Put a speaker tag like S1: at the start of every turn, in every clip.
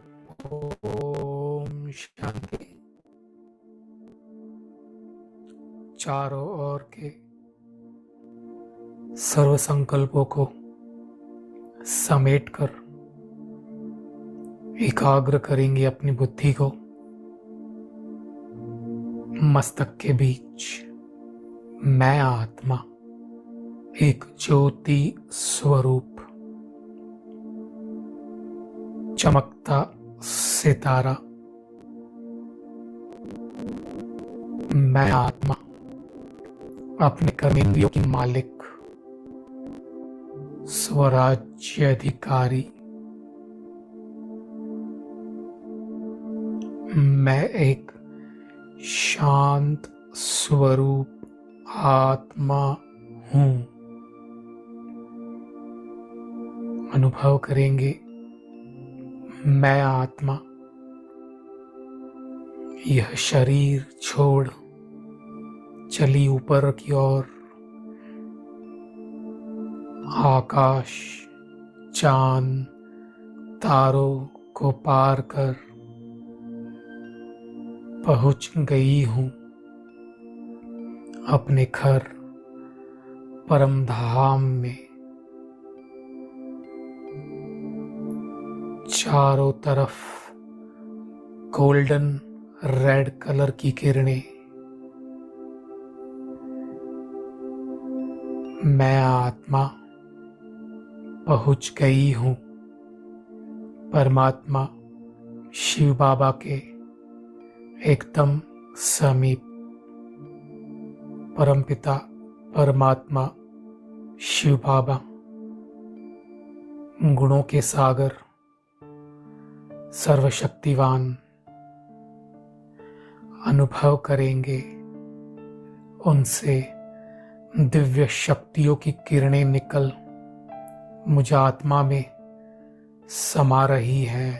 S1: ओम शांति। चारों ओर के सर्व संकल्पों को समेटकर एकाग्र करेंगे अपनी बुद्धि को। मस्तक के बीच मैं आत्मा एक ज्योति स्वरूप चमकता सितारा, मैं आत्मा अपने कर्मेंद्रियों की मालिक स्वराज्य अधिकारी, मैं एक शांत स्वरूप आत्मा हूं। अनुभव करेंगे मैं आत्मा यह शरीर छोड़ चली ऊपर की ओर, आकाश चांद तारों को पार कर पहुंच गई हूं अपने घर परम धाम में। चारों तरफ गोल्डन रेड कलर की किरणें, मैं आत्मा पहुंच गई हूं परमात्मा शिव बाबा के एकदम समीप। परमपिता परमात्मा शिव बाबा गुणों के सागर, सर्वशक्तिवान। अनुभव करेंगे उनसे दिव्य शक्तियों की किरणें निकल मुझ आत्मा में समा रही हैं।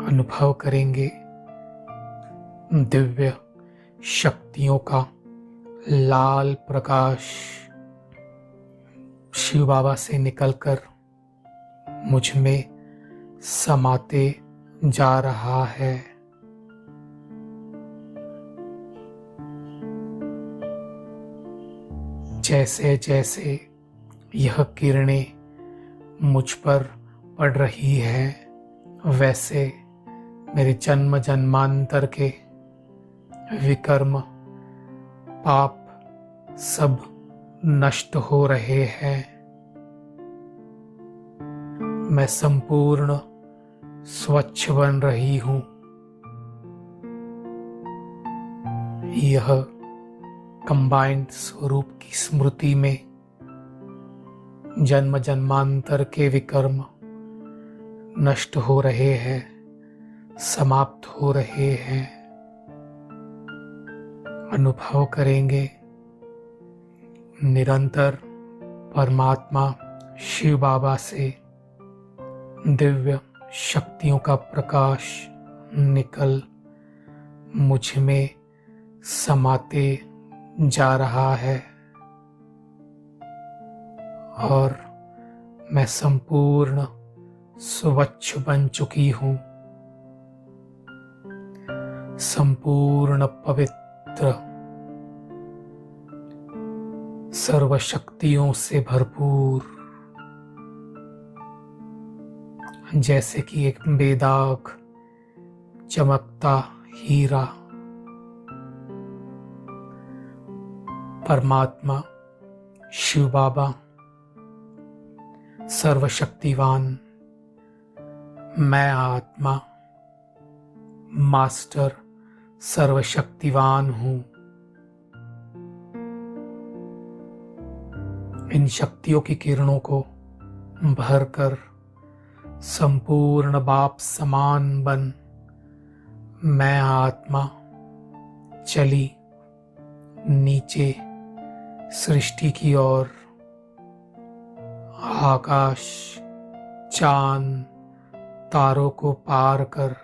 S1: अनुभव करेंगे दिव्य शक्तियों का लाल प्रकाश शिव बाबा से निकलकर मुझ में समाते जा रहा है। जैसे जैसे यह किरणें मुझ पर पड़ रही है, वैसे मेरे जन्म जन्मांतर के विकर्म पाप सब नष्ट हो रहे हैं। मैं संपूर्ण स्वच्छ बन रही हूं। यह कंबाइंड स्वरूप की स्मृति में जन्म जन्मांतर के विकर्म नष्ट हो रहे हैं, समाप्त हो रहे हैं। अनुभव करेंगे निरंतर परमात्मा शिव बाबा से दिव्य शक्तियों का प्रकाश निकल मुझ में समाते जा रहा है और मैं संपूर्ण स्वच्छ बन चुकी हूं, संपूर्ण पवित्र, सर्व शक्तियों से भरपूर, जैसे कि एक बेदाग चमकता हीरा। परमात्मा शिव बाबा सर्वशक्तिवान, मैं आत्मा मास्टर सर्वशक्तिवान हूं। इन शक्तियों की किरणों को भरकर संपूर्ण बाप समान बन मैं आत्मा चली नीचे सृष्टि की ओर, आकाश चांद तारों को पार कर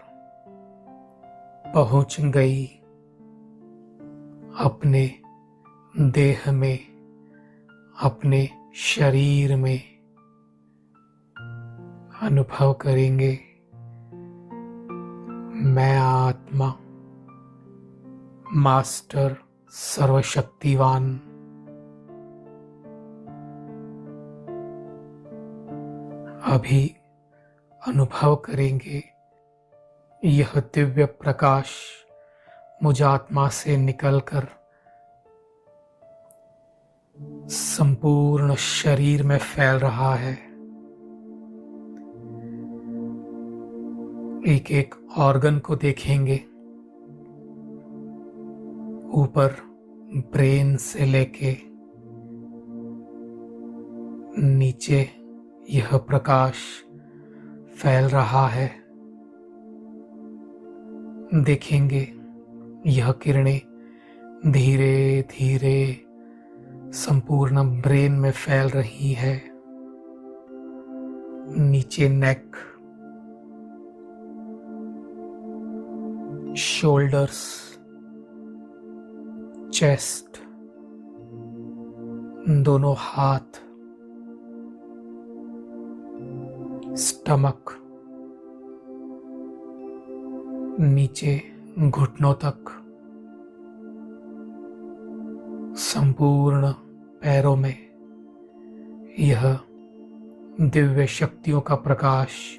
S1: पहुंच गई अपने देह में अपने शरीर में अनुभव करेंगे, मैं आत्मा मास्टर सर्वशक्तिवान अभी अनुभव करेंगे, यह दिव्य प्रकाश मुझ आत्मा से निकलकर संपूर्ण शरीर में फैल रहा है। एक एक ऑर्गन को देखेंगे, ऊपर ब्रेन से लेके नीचे यह प्रकाश फैल रहा है। देखेंगे यह किरणें धीरे धीरे संपूर्ण ब्रेन में फैल रही है। नीचे नेक, शोल्डर्स, चेस्ट, दोनों हाथ, स्टमक, नीचे घुटनों तक, संपूर्ण पैरों में यह दिव्य शक्तियों का प्रकाश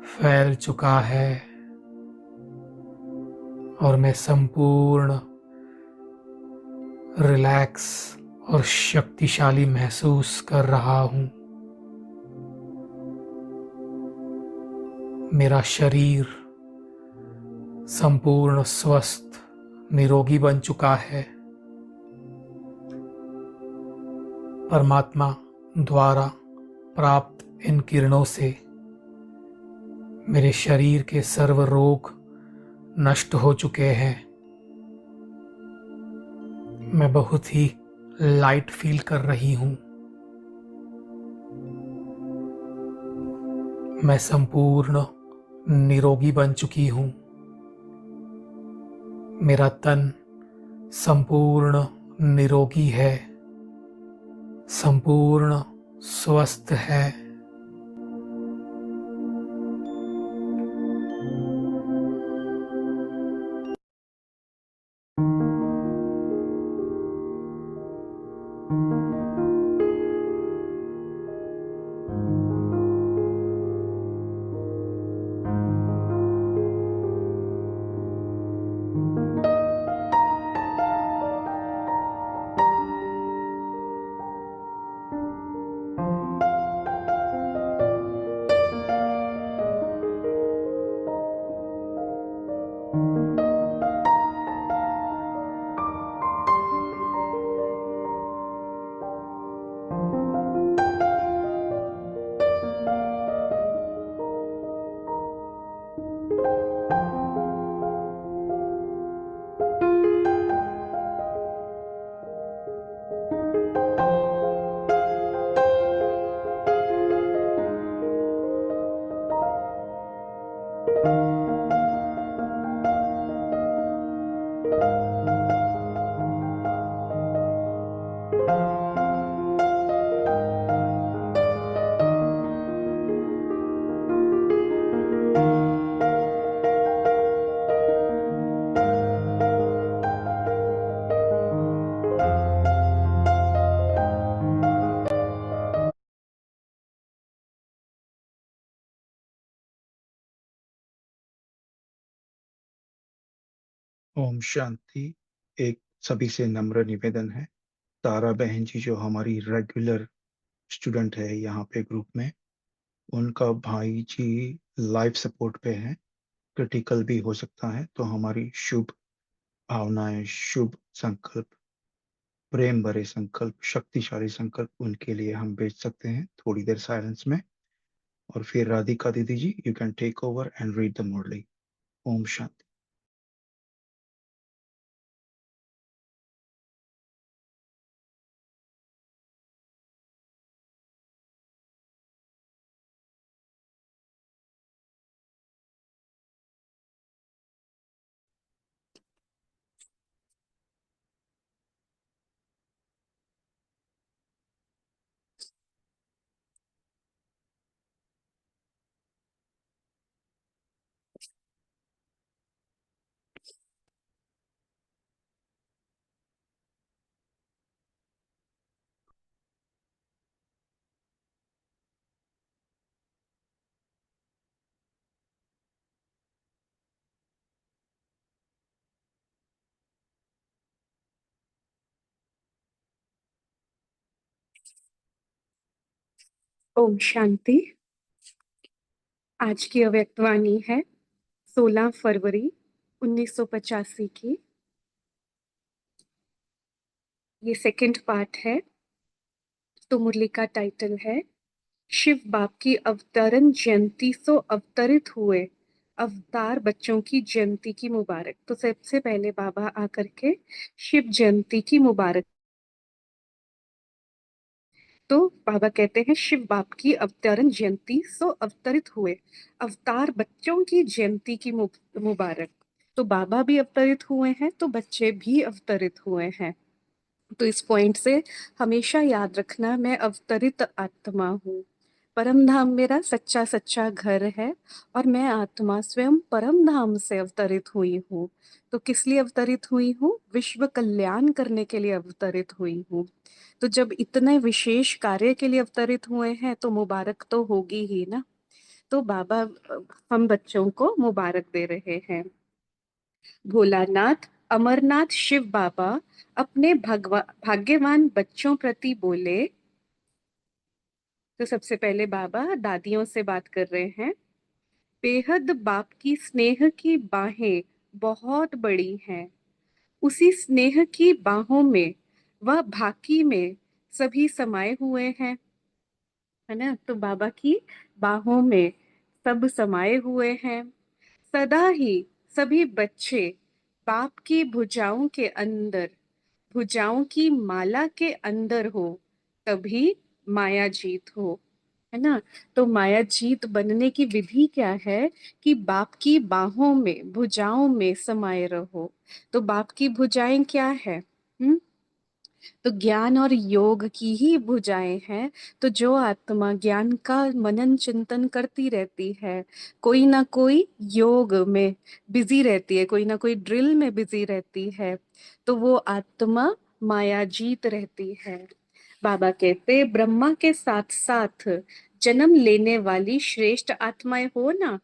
S1: फैल चुका है और मैं संपूर्ण रिलैक्स और शक्तिशाली महसूस कर रहा हूं। मेरा शरीर संपूर्ण स्वस्थ निरोगी बन चुका है। परमात्मा द्वारा प्राप्त इन किरणों से मेरे शरीर के सर्व रोग नष्ट हो चुके हैं। मैं बहुत ही लाइट फील कर रही हूं। मैं संपूर्ण निरोगी बन चुकी हूं। मेरा तन संपूर्ण निरोगी है, संपूर्ण स्वस्थ है।
S2: ओम शांति। एक सभी से नम्र निवेदन है, तारा बहन जी जो हमारी रेगुलर स्टूडेंट है यहाँ पे ग्रुप में, उनका भाई जी लाइफ सपोर्ट पे है, क्रिटिकल भी हो सकता है, तो हमारी शुभ भावनाएं, शुभ संकल्प, प्रेम भरे संकल्प, शक्तिशाली संकल्प उनके लिए हम भेज सकते हैं थोड़ी देर साइलेंस में। और फिर राधिका दीदी ji, you can take over and read the Murli. ओम शांति।
S3: ओम शांति। आज की अव्यक्तवाणी है 16 फरवरी 1985 की। ये सेकंड पार्ट है। तो मुरली का टाइटल है शिव बाप की अवतरण जयंती सो अवतरित हुए अवतार बच्चों की जयंती की मुबारक। तो सबसे पहले बाबा आकर के शिव जयंती की मुबारक। तो बाबा कहते हैं शिव बाप की अवतरण जयंती सो अवतरित हुए अवतार बच्चों की जयंती की मुबारक। तो बाबा भी अवतरित हुए हैं तो बच्चे भी अवतरित हुए हैं। तो इस पॉइंट से हमेशा याद रखना, मैं अवतरित आत्मा हूँ। परम धाम मेरा सच्चा सच्चा घर है और मैं आत्मा स्वयं परम धाम से अवतरित हुई हूँ। तो किस लिए अवतरित हुई हूँ? विश्व कल्याण करने के लिए अवतरित हुई हूँ। तो जब इतने विशेष कार्य के लिए अवतरित हुए हैं तो मुबारक तो होगी ही ना। तो बाबा हम बच्चों को मुबारक दे रहे हैं। भोलानाथ अमरनाथ शिव बाबा अपने भाग्यवान बच्चों प्रति बोले। तो सबसे पहले बाबा दादियों से बात कर रहे हैं। बेहद बाप की स्नेह की बाहें बहुत बड़ी हैं। उसी स्नेह की बाहों में वह भाकी में सभी समाये हुए हैं, है ना। तो बाबा की बाहों में सब समाये हुए हैं। सदा ही सभी बच्चे बाप की भुजाओं के अंदर, भुजाओं की माला के अंदर हो, तभी माया जीत हो, है ना। तो माया जीत बनने की विधि क्या है कि बाप की बाहों में भुजाओं में समाये रहो। तो बाप की भुजाएं क्या है? तो ज्ञान और योग की ही भुजाएं हैं। तो जो आत्मा ज्ञान का मनन चिंतन करती रहती है, कोई ना कोई योग में बिजी रहती है, कोई ना कोई ड्रिल में बिजी रहती है, तो वो आत्मा माया जीत रहती है। बाबा कहते ब्रह्मा के साथ साथ जन्म लेने वाली श्रेष्ठ आत्माएं हो ना,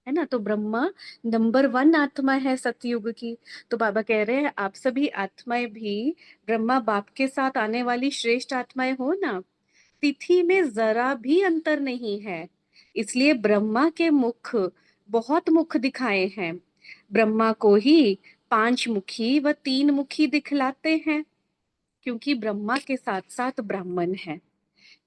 S3: है ना। तो ब्रह्मा नंबर 1 आत्मा है सतयुग की। तो बाबा कह रहे हैं आप सभी आत्माएं भी ब्रह्मा बाप के साथ आने वाली श्रेष्ठ आत्माएं हो ना। तिथि में जरा भी अंतर नहीं है, इसलिए ब्रह्मा के मुख बहुत मुख दिखाए हैं। ब्रह्मा को ही 5 मुखी व 3 मुखी दिखलाते हैं, क्योंकि ब्रह्मा के साथ साथ ब्राह्मण है,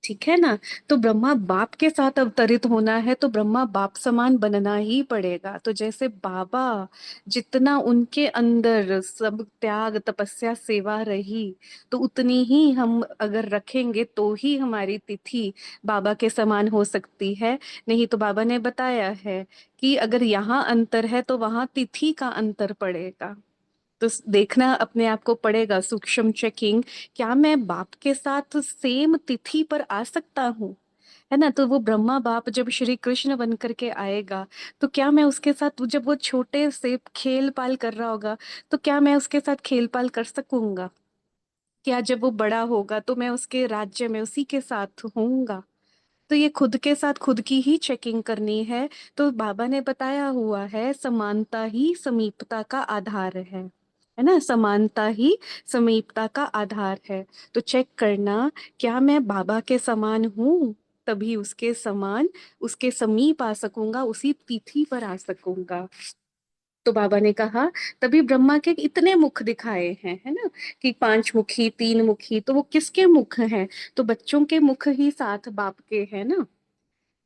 S3: ठीक है ना। तो ब्रह्मा बाप के साथ अवतरित होना है तो ब्रह्मा बाप समान बनना ही पड़ेगा। तो जैसे बाबा जितना उनके अंदर सब त्याग तपस्या सेवा रही, तो उतनी ही हम अगर रखेंगे तो ही हमारी तिथि बाबा के समान हो सकती है। नहीं तो बाबा ने बताया है कि अगर यहाँ अंतर है तो वहां तिथि का अंतर पड़ेगा। तो देखना अपने आप को पड़ेगा, सूक्ष्म चेकिंग, क्या मैं बाप के साथ सेम तिथि पर आ सकता हूँ, है ना। तो वो ब्रह्मा बाप जब श्री कृष्ण बन करके आएगा, तो क्या मैं उसके साथ, जब वो छोटे से खेल पाल कर रहा होगा, तो क्या मैं उसके साथ खेल पाल कर सकूंगा? क्या जब वो बड़ा होगा तो मैं उसके राज्य में उसी के साथ होऊंगा? तो ये खुद के साथ खुद की ही चेकिंग करनी है। तो बाबा ने बताया हुआ है समानता ही समीपता का आधार है ना। समानता ही समीपता का आधार है। तो चेक करना, क्या मैं बाबा के समान हूँ? तभी उसके समान, उसके समीप आ सकूंगा, उसी तिथि पर आ सकूंगा। तो बाबा ने कहा तभी ब्रह्मा के इतने मुख दिखाए हैं, है ना, कि 5 मुखी 3 मुखी। तो वो किसके मुख हैं? तो बच्चों के मुख ही साथ बाप के हैं ना।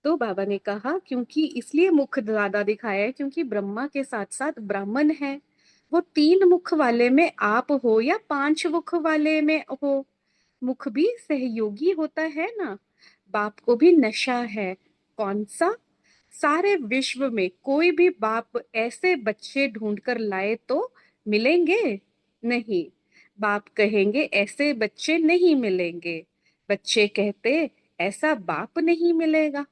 S3: तो बाबा ने कहा क्योंकि इसलिए मुख ज्यादा दिखाया है क्योंकि ब्रह्मा के साथ साथ ब्राह्मण है। वो 3 मुख वाले में आप हो या 5 मुख वाले में हो, मुख भी सहयोगी होता है ना। बाप को भी नशा है। कौन सा? सारे विश्व में कोई भी बाप ऐसे बच्चे ढूंढ कर लाए तो मिलेंगे नहीं। बाप कहेंगे ऐसे बच्चे नहीं मिलेंगे, बच्चे कहते ऐसा बाप नहीं मिलेगा,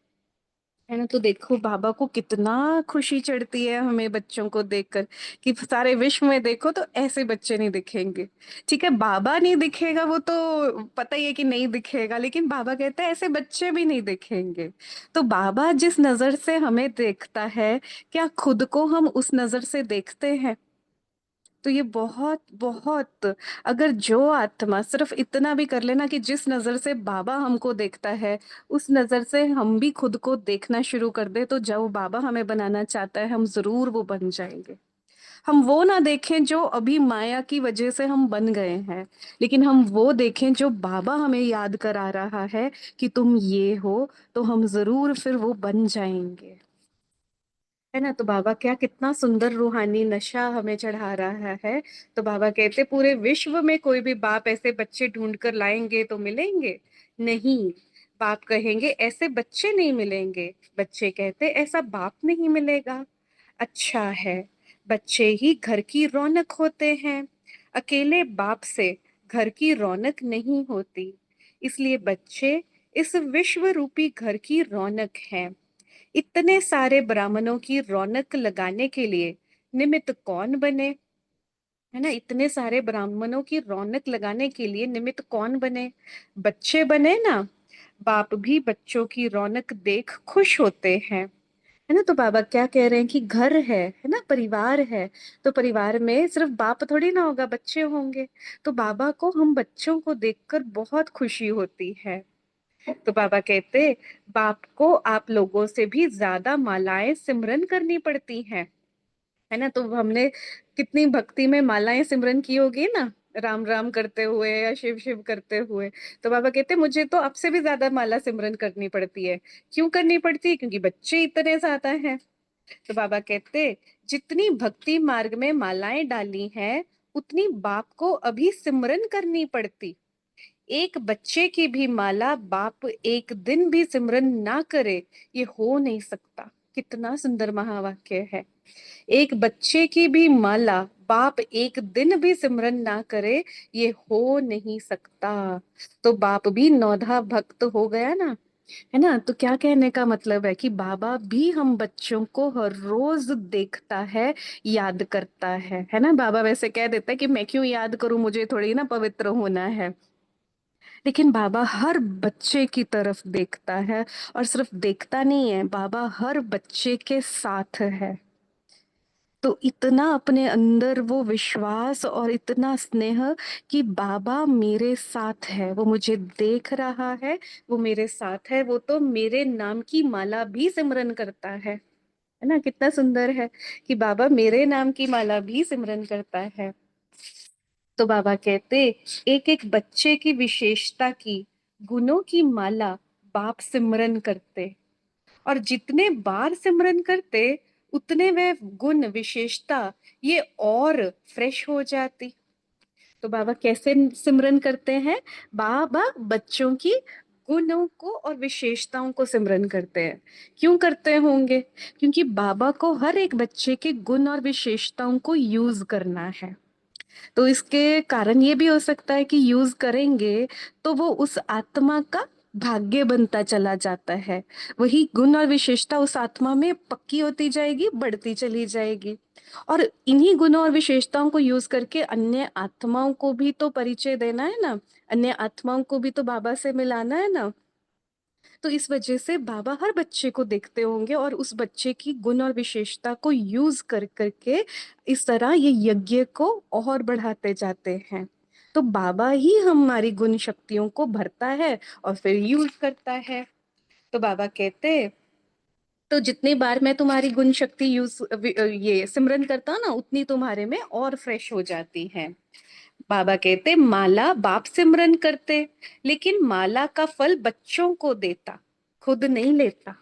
S3: है ना। तो देखो बाबा को कितना खुशी चढ़ती है हमें बच्चों को देखकर, कि सारे विश्व में देखो तो ऐसे बच्चे नहीं दिखेंगे। ठीक है, बाबा नहीं दिखेगा वो तो पता ही है कि नहीं दिखेगा, लेकिन बाबा कहते हैं ऐसे बच्चे भी नहीं दिखेंगे। तो बाबा जिस नजर से हमें देखता है, क्या खुद को हम उस नजर से देखते हैं? तो ये बहुत बहुत, अगर जो आत्मा सिर्फ इतना भी कर लेना कि जिस नजर से बाबा हमको देखता है उस नजर से हम भी खुद को देखना शुरू कर दे, तो जो बाबा हमें बनाना चाहता है हम जरूर वो बन जाएंगे। हम वो ना देखें जो अभी माया की वजह से हम बन गए हैं, लेकिन हम वो देखें जो बाबा हमें याद करा रहा है कि तुम ये हो, तो हम जरूर फिर वो बन जाएंगे। है ना? तो बाबा क्या कितना सुंदर रूहानी नशा हमें चढ़ा रहा है। तो बाबा कहते पूरे विश्व में कोई भी बाप ऐसे बच्चे ढूंढ कर लाएंगे तो मिलेंगे नहीं। बाप कहेंगे ऐसे बच्चे नहीं मिलेंगे, बच्चे कहते ऐसा बाप नहीं मिलेगा। अच्छा है, बच्चे ही घर की रौनक होते हैं, अकेले बाप से घर की रौनक नहीं होती। इसलिए बच्चे इस विश्व रूपी घर की रौनक हैं। इतने सारे ब्राह्मणों की रौनक लगाने के लिए निमित्त कौन बने? है ना? इतने सारे ब्राह्मणों की रौनक लगाने के लिए निमित्त कौन बने? बच्चे बने ना। बाप भी बच्चों की रौनक देख खुश होते हैं। है ना? तो बाबा क्या कह रहे हैं कि घर है ना, परिवार है, तो परिवार में सिर्फ बाप थोड़ी ना होगा, बच्चे होंगे। तो बाबा को हम बच्चों को देखकर बहुत खुशी होती है। तो बाबा कहते बाप को आप लोगों से भी ज्यादा मालाएं सिमरन करनी पड़ती हैं। है ना? तो हमने कितनी भक्ति में मालाएं सिमरन की होगी ना, राम राम करते हुए या शिव शिव करते हुए। तो बाबा कहते मुझे तो आपसे भी ज्यादा माला सिमरन करनी पड़ती है। क्यों करनी पड़ती है? क्योंकि बच्चे इतने ज्यादा हैं। तो बाबा कहते जितनी भक्ति मार्ग में मालाएं डाली हैं उतनी बाप को अभी सिमरन करनी पड़ती। एक बच्चे की भी माला बाप एक दिन भी सिमरन ना करे, ये हो नहीं सकता। कितना सुंदर महावाक्य है। एक बच्चे की भी माला बाप एक दिन भी सिमरन ना करे, ये हो नहीं सकता। तो बाप भी नौधा भक्त हो गया ना। है ना? तो क्या कहने का मतलब है कि बाबा भी हम बच्चों को हर रोज देखता है, याद करता है ना? बाबा वैसे कह देता है कि मैं क्यों याद करूं, मुझे थोड़ी ना पवित्र होना है। लेकिन बाबा हर बच्चे की तरफ देखता है, और सिर्फ देखता नहीं है, बाबा हर बच्चे के साथ है। तो इतना अपने अंदर वो विश्वास और इतना स्नेह कि बाबा मेरे साथ है, वो मुझे देख रहा है, वो मेरे साथ है, वो तो मेरे नाम की माला भी सिमरन करता है ना? कितना सुंदर है कि बाबा मेरे नाम की माला भी सिमरन करता है। तो बाबा कहते एक एक बच्चे की विशेषता की, गुणों की माला बाप सिमरन करते, और जितने बार सिमरन करते उतने वे गुण विशेषता ये और फ्रेश हो जाती। तो बाबा कैसे सिमरन करते हैं? बाबा बच्चों की गुणों को और विशेषताओं को सिमरन करते हैं। क्यों करते होंगे? क्योंकि बाबा को हर एक बच्चे के गुण और विशेषताओं को यूज करना है। तो इसके कारण ये भी हो सकता है कि यूज करेंगे तो वो उस आत्मा का भाग्य बनता चला जाता है। वही गुण और विशेषता उस आत्मा में पक्की होती जाएगी, बढ़ती चली जाएगी। और इन्हीं गुणों और विशेषताओं को यूज करके अन्य आत्माओं को भी तो परिचय देना है ना, अन्य आत्माओं को भी तो बाबा से मिलाना है ना। तो इस वजह से बाबा हर बच्चे को देखते होंगे और उस बच्चे की गुण और विशेषता को यूज कर करके इस तरह ये यज्ञ को और बढ़ाते जाते हैं। तो बाबा ही हमारी गुण शक्तियों को भरता है और फिर यूज करता है। तो बाबा कहते तो जितनी बार मैं तुम्हारी गुण शक्ति ये सिमरन करता हूं ना, उतनी तुम्हारे में और फ्रेश हो जाती है। बाबा कहते माला बाप सिमरन करते, लेकिन माला का फल बच्चों को देता, खुद नहीं लेता।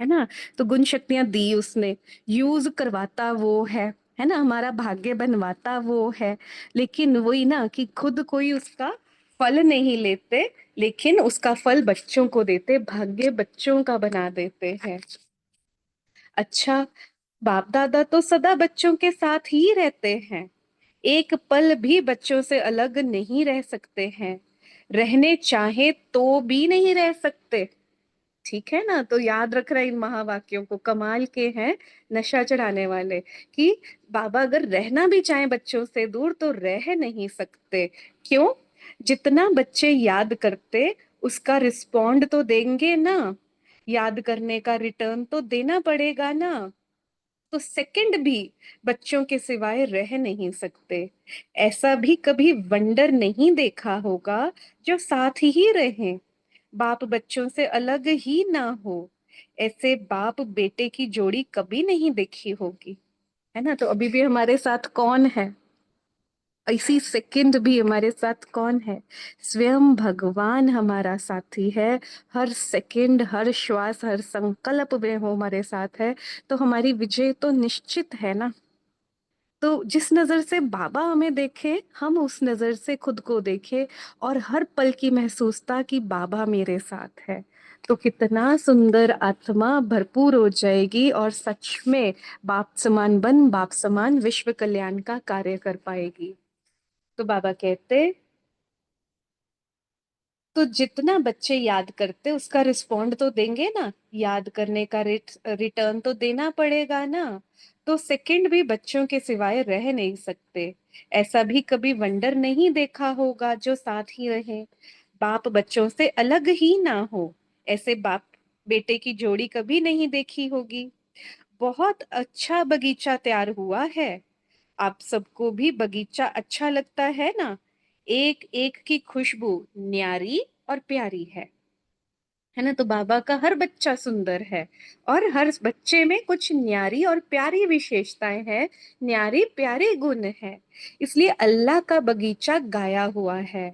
S3: है ना? तो गुण शक्तियां दी उसने, यूज करवाता वो है ना? हमारा भाग्य बनवाता वो है। लेकिन वही ना कि खुद कोई उसका फल नहीं लेते, लेकिन उसका फल बच्चों को देते, भाग्य बच्चों का बना देते हैं। अच्छा, बाप दादा तो सदा बच्चों के साथ ही रहते हैं, एक पल भी बच्चों से अलग नहीं रह सकते हैं, रहने चाहे तो भी नहीं रह सकते। ठीक है ना? तो याद रख रहे इन महावाक्यों को, कमाल के हैं, नशा चढ़ाने वाले। कि बाबा अगर रहना भी चाहे बच्चों से दूर तो रह नहीं सकते। क्यों? जितना बच्चे याद करते उसका रिस्पॉन्ड तो देंगे ना, याद करने का रिटर्न तो देना पड़ेगा ना। तो सेकंड भी बच्चों के सिवाय रह नहीं सकते। ऐसा भी कभी वंडर नहीं देखा होगा जो साथ ही रहें, बाप बच्चों से अलग ही ना हो। ऐसे बाप बेटे की जोड़ी कभी नहीं देखी होगी, है ना। तो अभी भी हमारे साथ कौन है, इसी सेकंड भी हमारे साथ कौन है? स्वयं भगवान हमारा साथी है। हर सेकंड, हर श्वास, हर संकल्प में वो हमारे साथ है। तो हमारी विजय तो निश्चित है ना। तो जिस नजर से बाबा हमें देखे, हम उस नजर से खुद को देखे और हर पल की महसूसता कि बाबा मेरे साथ है। तो कितना सुंदर आत्मा भरपूर हो जाएगी और सच में बाप समान बन, बाप समान विश्व कल्याण का कार्य कर पाएगी। तो बाबा कहते, तो जितना बच्चे याद करते उसका रिस्पॉन्ड तो देंगे ना, याद करने का रिटर्न तो देना पड़ेगा ना। तो सेकंड भी बच्चों के सिवाय रह नहीं सकते। ऐसा भी कभी वंडर नहीं देखा होगा जो साथ ही रहे, बाप बच्चों से अलग ही ना हो। ऐसे बाप बेटे की जोड़ी कभी नहीं देखी होगी। बहुत अच्छा बगीचा तैयार हुआ है। आप सबको भी बगीचा अच्छा लगता है ना। एक एक की खुशबू न्यारी और प्यारी है ना। तो बाबा का हर बच्चा सुंदर है और हर बच्चे में कुछ न्यारी और प्यारी विशेषताएं हैं, न्यारी प्यारे गुण है। इसलिए अल्लाह का बगीचा गाया हुआ है।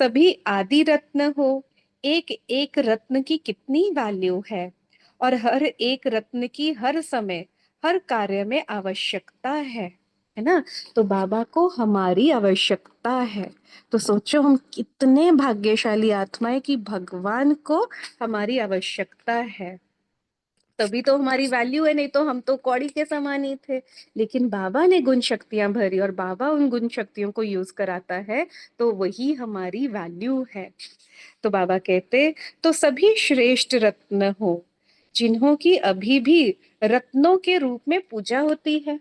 S3: सभी आदि रत्न हो, एक एक रत्न की कितनी वैल्यू है और हर एक रत्न की हर समय हर कार्य में आवश्यकता है ना। तो बाबा को हमारी आवश्यकता है। तो सोचो हम कितने भाग्यशाली आत्माएं कि भगवान को हमारी आवश्यकता है। तभी तो हमारी वैल्यू है, नहीं तो हम तो कौड़ी के समान ही थे। लेकिन बाबा ने गुण शक्तियां भरी और बाबा उन गुण शक्तियों को यूज कराता है, तो वही हमारी वैल्यू है। तो बाबा कहते, तो सभी श्रेष्ठ रत्न हो जिन्हों की अभी भी रत्नों के रूप में पूजा होती है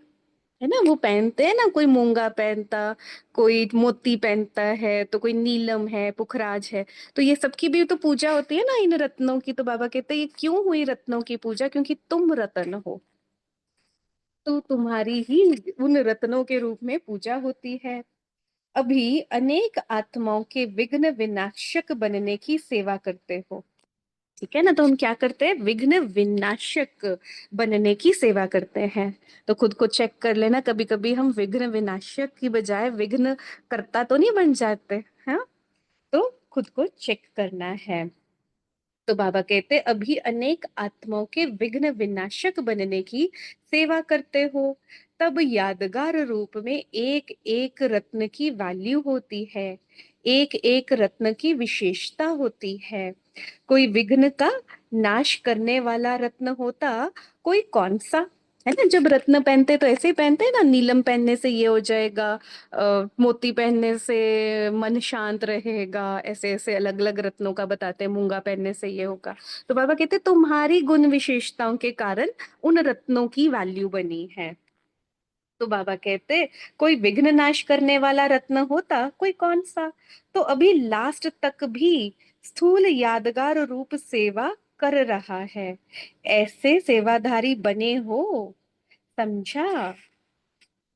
S3: ना। वो पहनते हैं ना, कोई मूंगा पहनता, कोई मोती पहनता है, तो कोई नीलम है, पुखराज है। तो ये सबकी भी तो पूजा होती है ना इन रत्नों की। तो बाबा कहते हैं ये क्यों हुई रत्नों की पूजा? क्योंकि तुम रत्न हो, तो तुम्हारी ही उन रत्नों के रूप में पूजा होती है। अभी अनेक आत्माओं के विघ्न विनाशक बनने की सेवा करते हो, ठीक है ना। तो हम क्या करते हैं? विघ्न विनाशक बनने की सेवा करते हैं। तो खुद को चेक कर लेना, कभी कभी हम विघ्न विनाशक की बजाय विघ्न करता तो नहीं बन जाते हैं। तो खुद को चेक करना है। तो बाबा कहते, अभी अनेक आत्माओं के विघ्न विनाशक बनने की सेवा करते हो, तब यादगार रूप में एक एक रत्न की वैल्यू होती है, एक एक रत्न की विशेषता होती है। कोई विघ्न का नाश करने वाला रत्न होता, कोई कौन सा, है ना। जब रत्न पहनते तो ऐसे ही पहनते हैं ना, नीलम पहनने से ये हो जाएगा, मोती पहनने से मन शांत रहेगा, ऐसे ऐसे अलग अलग रत्नों का बताते हैं, मूंगा पहनने से ये होगा। तो बाबा कहते तुम्हारी गुण विशेषताओं के कारण उन रत्नों की वैल्यू बनी है। तो बाबा कहते, कोई विघ्न नाश करने वाला रत्न होता, कोई कौन सा। तो अभी लास्ट तक भी स्थूल यादगार रूप सेवा कर रहा है। ऐसे सेवाधारी बने हो, समझा?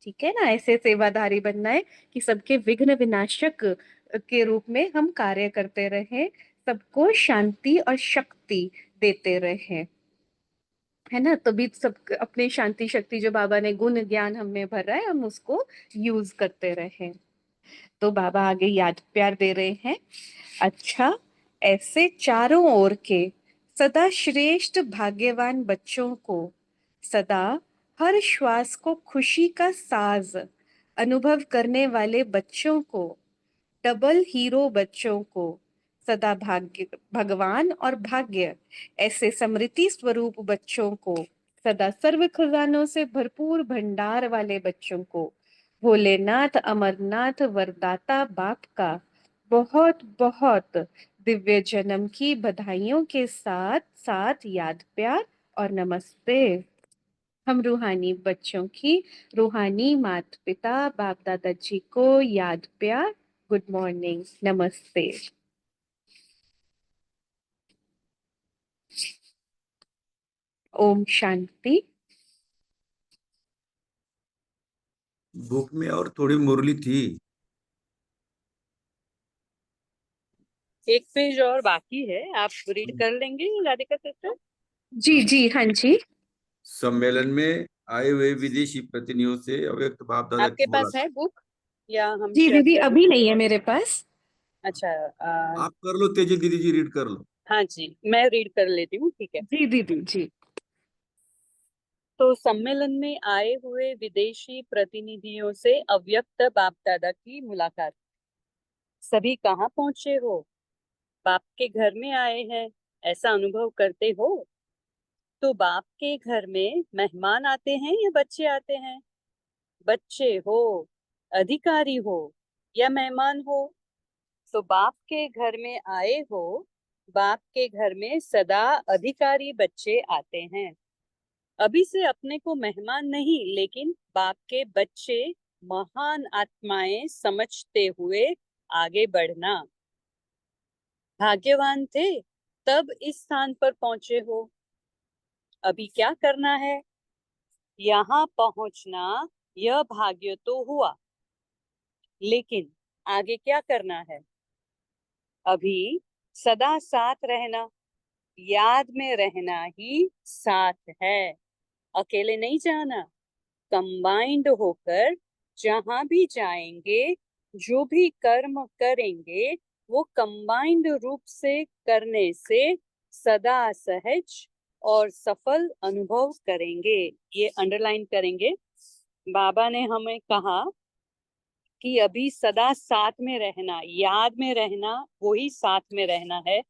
S3: ठीक है ना। ऐसे सेवाधारी बनना है कि सबके विघ्न विनाशक के रूप में हम कार्य करते रहे, सबको शांति और शक्ति देते रहे, है ना। तभी सब अपने शांति शक्ति जो बाबा ने गुण ज्ञान हमें भरा है, हम उसको यूज करते रहे। तो बाबा आगे याद प्यार दे रहे हैं। अच्छा, ऐसे चारों ओर के सदा श्रेष्ठ भाग्यवान बच्चों को, सदा हर श्वास को खुशी का साज अनुभव करने वाले बच्चों को, डबल हीरो बच्चों को, सदा भाग्य भगवान और भाग्य ऐसे समृद्धि स्वरूप बच्चों को, सदा सर्व खजानों से भरपूर भंडार वाले बच्चों को, भोलेनाथ अमरनाथ वरदाता बाप का बहुत बहुत दिव्य जन्म की बधाइयों के साथ साथ याद प्यार और नमस्ते। हम रूहानी बच्चों की रूहानी माता पिता बाप दादा जी को याद प्यार, गुड मॉर्निंग, नमस्ते। ओम शांति।
S4: बुक में और थोड़ी मुरली थी।
S5: एक पेज और बाकी है, आप रीड कर लेंगे राधिका सिस्टर?
S3: जी जी, हाँ जी।
S4: सम्मेलन में आए हुए विदेशी प्रतिनिधियों से अव्यक्त बाप दादा
S5: आपके
S4: की
S5: पास
S4: मुलाकात।
S5: है बुक या हम
S3: जी
S5: शेयर
S3: दीदी,
S5: करें?
S3: अभी नहीं है मेरे पास।
S5: अच्छा,
S4: आप कर लो, तेजी दीदी जी रीड कर लो।
S5: हाँ जी, मैं रीड कर लेती हूँ, ठीक है।
S3: जी दीदी जी।
S5: तो सम्मेलन में आए हुए विदेशी प्रतिनिधियों से अव्यक्त बाप दादा की मुलाकात। सभी कहाँ पहुंचे हो? बाप के घर में आए हैं, ऐसा अनुभव करते हो? तो बाप के घर में मेहमान आते हैं या बच्चे आते हैं? बच्चे हो, अधिकारी हो या मेहमान हो? तो बाप के घर में आए हो, बाप के घर में सदा अधिकारी बच्चे आते हैं। अभी से अपने को मेहमान नहीं, लेकिन बाप के बच्चे, महान आत्माएं समझते हुए आगे बढ़ना। भाग्यवान थे, तब इस स्थान पर पहुंचे हो। अभी क्या करना है? यहाँ पहुंचना, यह भाग्य तो हुआ, लेकिन आगे क्या करना है? अभी सदा साथ रहना, याद में रहना ही साथ है। अकेले नहीं जाना, कंबाइंड होकर जहां भी जाएंगे, जो भी कर्म करेंगे, वो कंबाइंड रूप से करने से सदा सहज और सफल अनुभव करेंगे। ये अंडरलाइन करेंगे। बाबा ने हमें कहा कि अभी सदा साथ में रहना, याद में रहना, वही साथ में रहना है।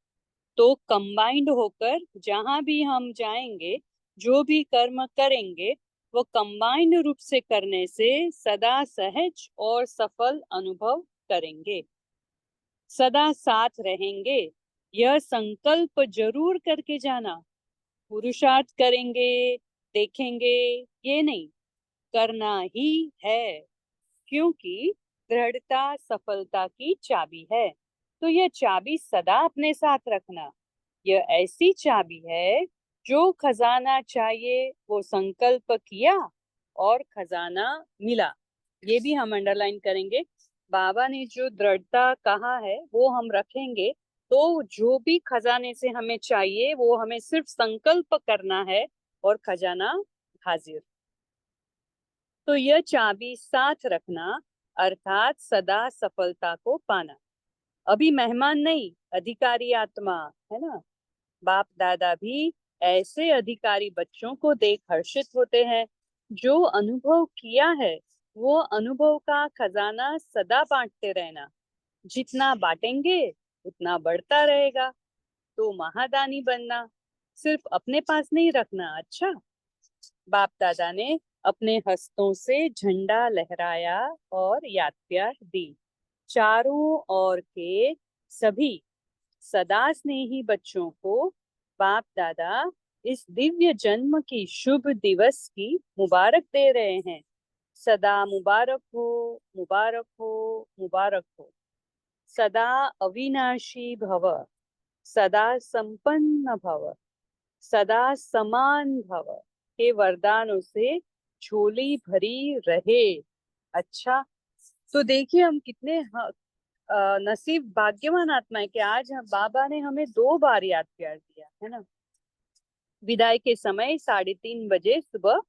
S5: तो कंबाइंड होकर जहां भी हम जाएंगे, जो भी कर्म करेंगे, वो कंबाइंड रूप से करने से सदा सहज और सफल अनुभव करेंगे। सदा साथ रहेंगे, यह संकल्प जरूर करके जाना। पुरुषार्थ करेंगे, देखेंगे, ये नहीं, करना ही है। क्योंकि दृढ़ता सफलता की चाबी है। तो यह चाबी सदा अपने साथ रखना। यह ऐसी चाबी है, जो खजाना चाहिए वो संकल्प किया और खजाना मिला। ये भी हम अंडरलाइन करेंगे। बाबा ने जो दृढ़ता कहा है वो हम रखेंगे, तो जो भी खजाने से हमें चाहिए वो हमें सिर्फ संकल्प करना है और खजाना हाजिर। तो यह चाबी साथ रखना, अर्थात सदा सफलता को पाना। अभी मेहमान नहीं, अधिकारी आत्मा है ना। बाप दादा भी ऐसे अधिकारी बच्चों को देख हर्षित होते हैं। जो अनुभव किया है, वो अनुभव का खजाना सदा बांटते रहना। जितना बांटेंगे उतना बढ़ता रहेगा। तो महादानी बनना, सिर्फ अपने पास नहीं रखना। अच्छा, बाप दादा ने अपने हस्तों से झंडा लहराया और याद प्यार दी। चारों ओर के सभी सदा स्नेही बच्चों को बाप दादा इस दिव्य जन्म की शुभ दिवस की मुबारक दे रहे हैं। सदा मुबारक हो, मुबारक हो, मुबारक हो। सदा अविनाशी भव, सदा संपन्न भव, सदा समान भव के वरदानों से झोली भरी रहे। अच्छा, तो देखिए हम कितने नसीब भाग्यवान आत्मा है कि आज बाबा ने हमें 2 बार याद प्यार दिया है ना। विदाई के समय 3:30 बजे सुबह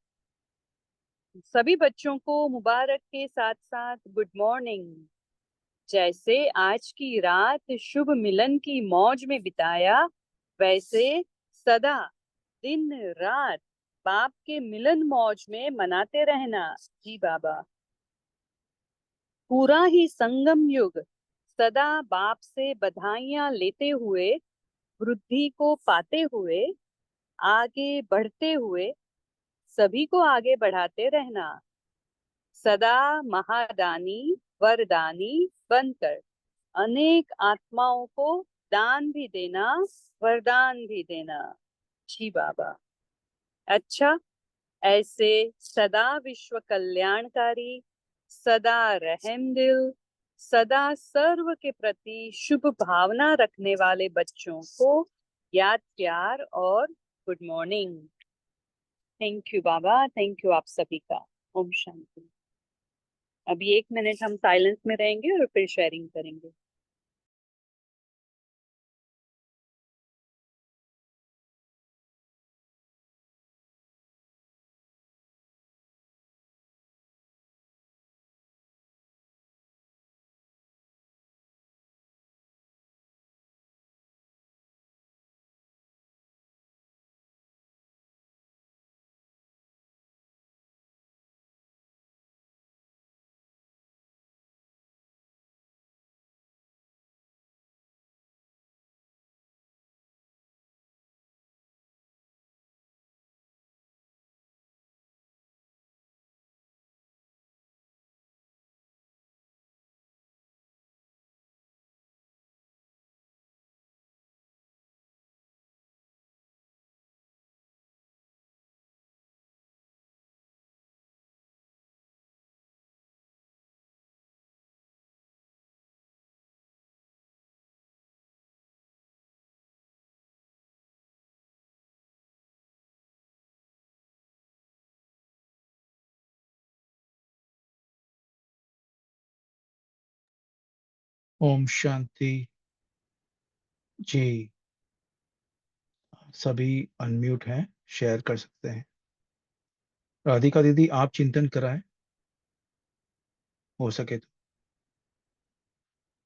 S5: सभी बच्चों को मुबारक के साथ साथ गुड मॉर्निंग। जैसे आज की रात शुभ मिलन की मौज में बिताया, वैसे सदा दिन रात बाप के मिलन मौज में मनाते रहना। जी बाबा, पूरा ही संगम युग सदा बाप से बधाइयां लेते हुए, वृद्धि को पाते हुए, आगे बढ़ते हुए, सभी को आगे बढ़ाते रहना। सदा महादानी वरदानी बनकर अनेक आत्माओं को दान भी देना, वरदान भी देना। जी बाबा। अच्छा, ऐसे सदा विश्व कल्याणकारी, सदा रहमदिल, सदा सर्व के प्रति शुभ भावना रखने वाले बच्चों को याद प्यार और good morning. Thank you Baba, thank you आप सभी का। ओम शांति। अभी 1 मिनट हम साइलेंस में रहेंगे और फिर शेयरिंग करेंगे।
S2: ओम शांति। जी, सभी अनम्यूट हैं, शेयर कर सकते हैं। राधिका दीदी, आप चिंतन कराएं, हो सके तो।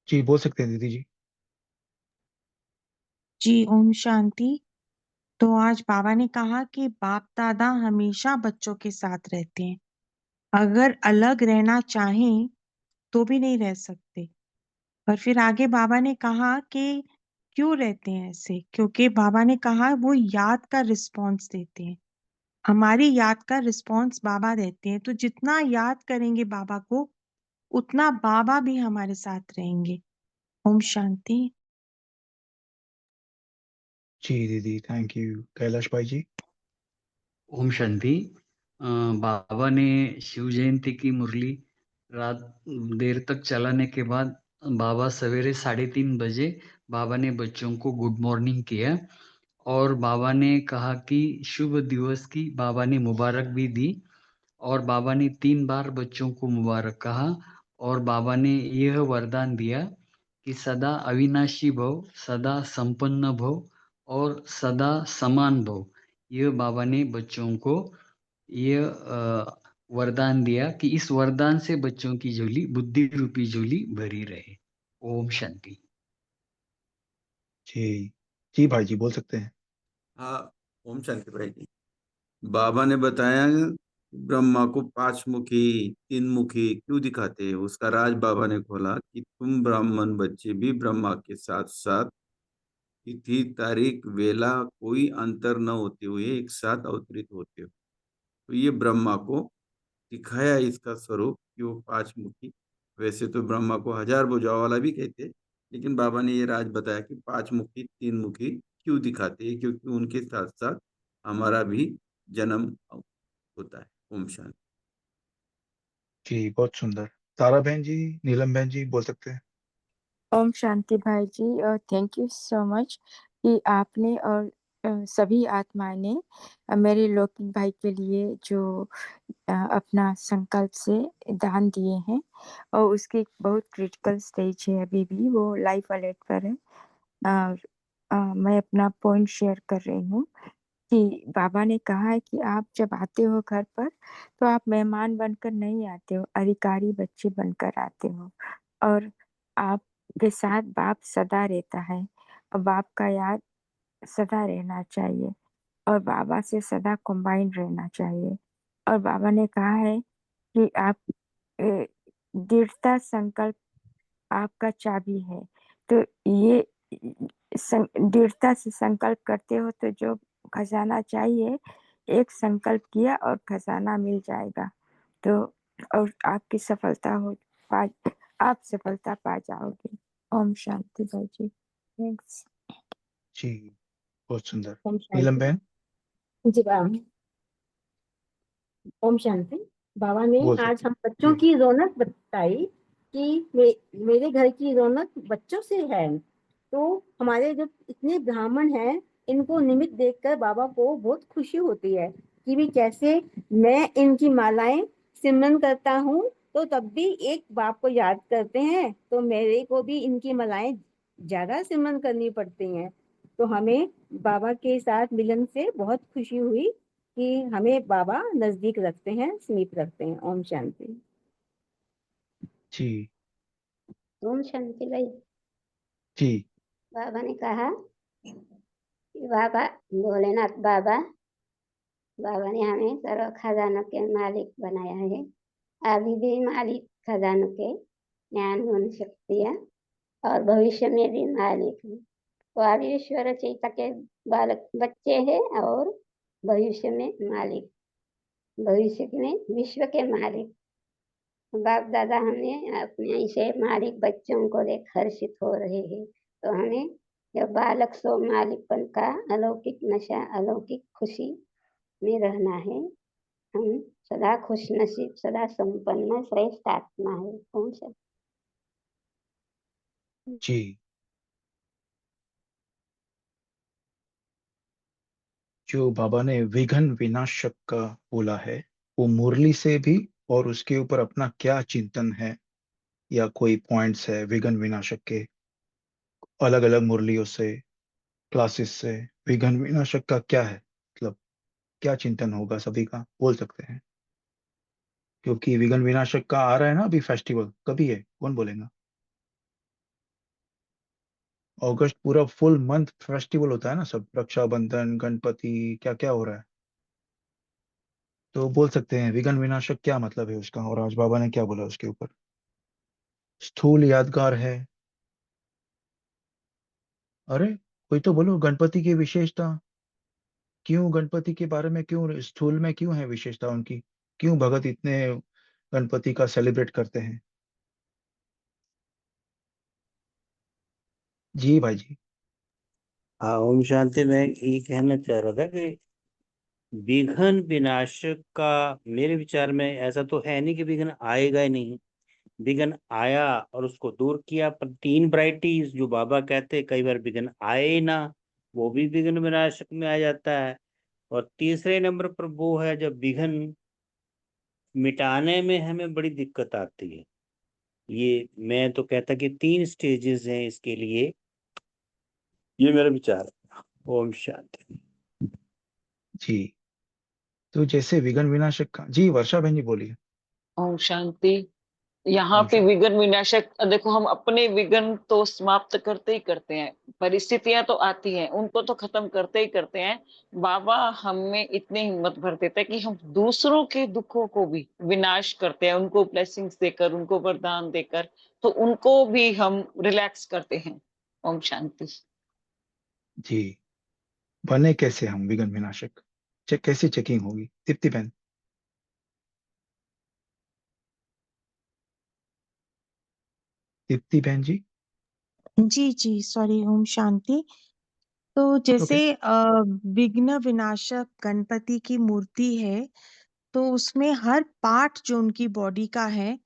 S2: जी, बोल सकते हैं दीदी जी।
S6: जी ओम शांति। तो आज बाबा ने कहा कि बाप दादा हमेशा बच्चों के साथ रहते हैं, अगर अलग रहना चाहें तो भी नहीं रह सकते। पर फिर आगे बाबा ने कहा कि क्यों रहते हैं ऐसे, क्योंकि बाबा ने कहा वो याद का रिस्पॉन्स देते हैं, हमारी याद का रिस्पॉन्स बाबा देते हैं। तो जितना याद करेंगे बाबा को उतना बाबा भी हमारे साथ रहेंगे। ओम शांति।
S2: जी दीदी, थैंक यू। कैलाश भाई जी।
S7: ओम शांति। बाबा ने शिव जयंती की मुरली रात देर तक चलाने के बाद बाबा सवेरे 3:30 बजे बाबा ने बच्चों को गुड मॉर्निंग किया और बाबा ने कहा कि शुभ दिवस की बाबा ने मुबारक भी दी और बाबा ने 3 बार बच्चों को मुबारक कहा और बाबा ने यह वरदान दिया कि सदा अविनाशी भव, सदा संपन्न भव और सदा समान भव। यह बाबा ने बच्चों को यह वरदान दिया कि इस वरदान से बच्चों की झोली, बुद्धि रूपी झोली भरी रहे। ओम शांति।
S2: जी जी भाई जी, बोल सकते हैं।
S4: हाँ, ओम शांति भाई जी। बाबा ने बताया ब्रह्मा को 5 मुखी 3 मुखी क्यों दिखाते हैं। उसका राज बाबा ने खोला कि तुम ब्राह्मण बच्चे भी ब्रह्मा के साथ साथ तिथि तारीख वेला कोई अंतर न होते हुए एक साथ अवतरित होते हो। तो ये ब्रह्मा को दिखाया इसका स्वरूप कि वो 5 मुखी। वैसे तो ब्रह्मा को 1000 भुजाओं वाला भी कहते, लेकिन बाबा ने ये राज बताया कि 5 मुखी 3 मुखी क्यों दिखाते हैं, क्योंकि उनके साथ साथ हमारा भी जन्म होता है। ओम शांति।
S2: जी, बहुत सुंदर। तारा बहन जी, नीलम बहन जी, बोल सकते हैं।
S8: ओम शांति भाई जी, और थैंक यू सो मच कि आपने और सभी आत्माएं ने मेरे लौकिक भाई के लिए जो अपना संकल्प से दान दिए हैं, और उसकी एक बहुत क्रिटिकल स्टेज है, अभी भी वो लाइफ अलर्ट पर है। और मैं अपना पॉइंट शेयर कर रही हूँ कि बाबा ने कहा है कि आप जब आते हो घर पर तो आप मेहमान बनकर नहीं आते हो, अधिकारी बच्चे बनकर आते हो, और आपके साथ बाप सदा रहता है और बाप का याद सदा रहना चाहिए और बाबा से सदा कंबाइन रहना चाहिए। और बाबा ने कहा है कि आप दृढ़ता संकल्प आपका चाबी है। तो ये दृढ़ता से संकल्प करते हो तो जो खजाना चाहिए, एक संकल्प किया और खजाना मिल जाएगा। तो और आपकी सफलता हो पा आप सफलता पा जाओगे। ओम शांति भाई जी, थैंक्स।
S2: जी, बहुत सुंदर।
S9: ओम
S2: नीलम
S9: शांति।
S2: बहन,
S9: जी ओम शांति। बाबा ने
S2: बोल
S9: आज
S2: सकते
S9: हम
S2: हैं।
S9: बच्चों
S2: जी
S9: की रौनक बताई कि मेरे घर की रौनक बच्चों से है। तो हमारे जो इतने ब्राह्मण हैं, इनको निमित्त देखकर बाबा को बहुत खुशी होती है कि भी कैसे मैं इनकी मालाएं सिमरन करता हूँ तो तब भी एक बाप को याद करते हैं, तो मेरे को भी इनकी मालाएं ज्यादा सिमरन करनी पड़ती हैं। तो हमें बाबा के साथ मिलन से बहुत खुशी हुई कि हमें बाबा नजदीक रखते हैं, समीप रखते हैं। ओम शांति।
S2: जी
S10: ओम शांति भाई।
S2: जी
S10: बाबा ने कहा कि बाबा भोलेनाथ बाबा बाबा ने हमें सर्व खजानों के मालिक बनाया है। अभी भी मालिक खजानों के, ज्ञान गुण शक्तियाँ, और भविष्य में भी मालिक है। तो अभी ईश्वर चेता के बालक बच्चे हैं और भविष्य में मालिक, भविष्य में विश्व के मालिक। बाप दादा हमें अपने ऐसे मालिक बच्चों को देख हर्षित हो रहे हैं। तो हमें जब बालक सो मालिकपन का अलौकिक नशा, अलौकिक खुशी में रहना है। हम सदा खुश नसीब, सदा संपन्न श्रेष्ठ आत्मा है। ओम शांति।
S2: जी जो बाबा ने विघ्न विनाशक का बोला है, वो मुरली से भी, और उसके ऊपर अपना क्या चिंतन है या कोई पॉइंट्स है विघ्न विनाशक के, अलग अलग मुरलियों से, क्लासेस से, विघ्न विनाशक का क्या है, मतलब क्या चिंतन होगा सभी का, बोल सकते हैं? क्योंकि विघ्न विनाशक का आ रहा है ना अभी फेस्टिवल, कभी है, कौन बोलेगा? अगस्त पूरा फुल मंथ फेस्टिवल होता है ना, सब रक्षाबंधन, गणपति, क्या क्या हो रहा है। तो बोल सकते हैं विघ्न विनाशक क्या मतलब है उसका, और आज बाबा ने क्या बोला उसके ऊपर। स्थूल यादगार है। अरे कोई तो बोलो गणपति की विशेषता, क्यों गणपति के बारे में, क्यों स्थूल में क्यों है विशेषता उनकी, क्यों भगत इतने गणपति का सेलिब्रेट करते हैं? जी भाई जी।
S11: हाँ, ओम शांति। मैं ये कहना चाह रहा था कि विघ्न विनाशक का मेरे विचार में ऐसा तो है नहीं कि विघ्न आएगा ही नहीं। विघ्न आया और उसको दूर किया, पर तीन वैरायटीज जो बाबा कहते हैं, कई बार विघ्न आए ही ना, वो भी विघ्न विनाशक में आ जाता है। और तीसरे नंबर पर वो है जब विघ्न मिटाने में हमें बड़ी दिक्कत आती है। ये मैं तो कहता कि तीन स्टेजेस हैं इसके लिए। ये मेरा विचार है। ओम शांति।
S2: जी तो जैसे विघ्न विनाशक का, जी वर्षा बहन जी बोलिए।
S12: ओम शांति। यहाँ
S2: ओम
S12: पे
S2: शांति।
S12: विघ्न विनाशक, देखो हम अपने विघ्न तो समाप्त करते ही करते हैं, परिस्थितियां तो आती हैं उनको तो खत्म करते ही करते हैं। बाबा हमें इतनी हिम्मत भर देता है कि हम दूसरों के दुखों को भी विनाश करते हैं, उनको ब्लेसिंग्स देकर, उनको वरदान देकर, तो उनको भी हम रिलैक्स करते हैं। ओम शांति।
S2: जी बने कैसे हम विघ्न विनाशक, कैसे चेकिंग होगी दीप्ति बहन? दीप्ति बहन जी।
S6: जी जी सॉरी। ओम शांति। तो
S2: इट्स
S6: जैसे
S2: ओके।
S6: विघ्न विनाशक गणपति की मूर्ति है, तो उसमें हर पार्ट जो उनकी बॉडी का है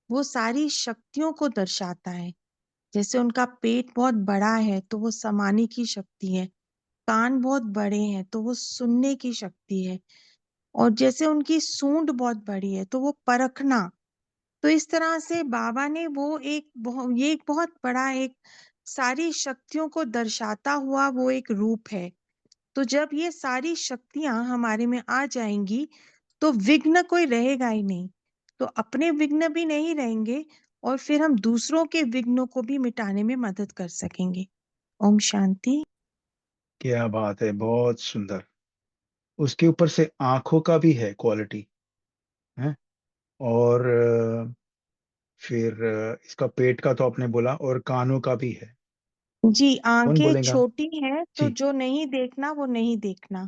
S6: वो सारी शक्तियों को दर्शाता है। जैसे उनका पेट बहुत बड़ा है तो वो समाने की शक्ति है, कान बहुत बड़े हैं तो वो सुनने की शक्ति है, और जैसे उनकी सूंड बहुत बड़ी है तो वो परखना। तो इस तरह से बाबा ने ये एक बहुत बड़ा एक सारी शक्तियों को दर्शाता हुआ वो एक रूप है। तो जब ये सारी शक्तियां हमारे में आ जाएंगी तो विघ्न कोई रहेगा ही नहीं। तो अपने विघ्न भी नहीं रहेंगे और फिर हम दूसरों के विघ्नों को भी मिटाने में मदद कर सकेंगे। ओम शांति।
S2: क्या बात है, बहुत सुंदर। उसके ऊपर से आंखों का भी है क्वालिटी है, और फिर इसका पेट का तो आपने बोला, और कानों का भी है।
S6: जी,
S2: कौन
S6: आंखें
S2: बोलेगा?
S6: छोटी हैं तो
S2: जी
S6: जो नहीं देखना वो नहीं देखना,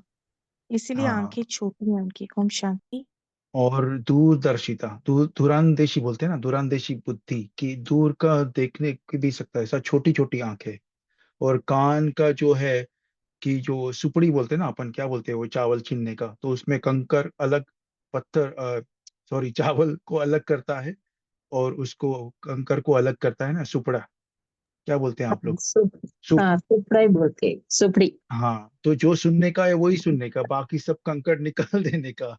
S6: इसलिए
S2: हाँ।
S6: आंखें छोटी हैं उनकी। ओम शांति।
S2: और दूरदर्शिता, दूरांदेशी बोलते हैं ना, दूरांदेशी बुद्धि की, दूर का देखने की भी सकता है, ऐसा छोटी छोटी आंखें। और कान का जो है, कि जो सुपड़ी बोलते हैं ना अपन, क्या बोलते हैं वो, चावल छीनने का, तो उसमें कंकर अलग, पत्थर, सॉरी, चावल को अलग करता है, और उसको कंकर को अलग करता है ना, सुपड़ा, क्या बोलते हैं आप लोग? सुप
S13: हाँ, सुपड़ा ही बोलते, सुपड़ी।
S2: हाँ, तो जो सुनने का है वही सुनने का, बाकी सब कंकड़ निकाल देने का।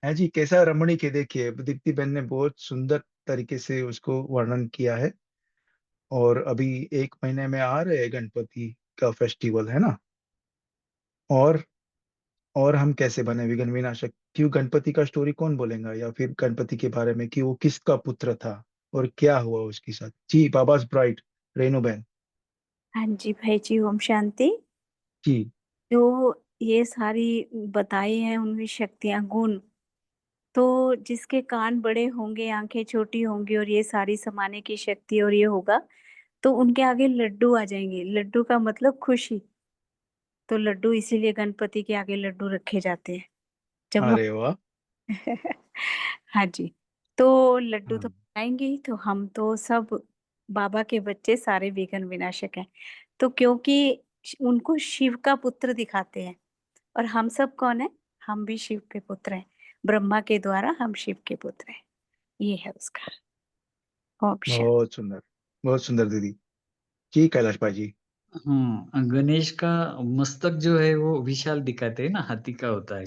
S2: है जी, कैसा रमणीक है, देखिए दीप्ति बहन ने बहुत सुंदर तरीके से उसको वर्णन किया है। और अभी 1 महीने में आ रहे हैं गणपति का फेस्टिवल, है ना। और और हम कैसे बने विघ्न विनाशक, क्यों गणपति का स्टोरी कौन बोलेगा, या फिर गणपति के बारे में कि वो किसका पुत्र था और क्या हुआ उसके साथ। जी, बाबास ब्राइट, रेनू बहन।
S13: हाँ जी भाई जी, ओम शांति।
S2: जी।
S13: जो ये सारी बताई हैं उनकी शक्तियां, गुण, तो जिसके कान बड़े होंगे, आंखें छोटी होंगी और ये सारी समाने की शक्ति और ये होगा, तो उनके आगे लड्डू आ जाएंगे। लड्डू का मतलब खुशी। तो लड्डू इसीलिए गणपति के आगे लड्डू रखे जाते हैं जब हम
S2: अरे वाह।
S13: हाँ जी। तो लड्डू तो
S2: हाँ।
S13: बनाएंगे ही, तो हम तो सब बाबा के बच्चे सारे विघ्न विनाशक हैं। तो क्योंकि उनको शिव का पुत्र दिखाते हैं, और हम सब कौन है? हम भी शिव के पुत्र हैं। ब्रह्मा के द्वारा हम शिव के पुत्र हैं। ये है उसका ऑप्शन।
S2: बहुत सुंदर दीदी। जी, कैलाश भाई जी।
S7: हाँ, गणेश का मस्तक जो है वो विशाल दिखाते हैं ना, हाथी का होता है,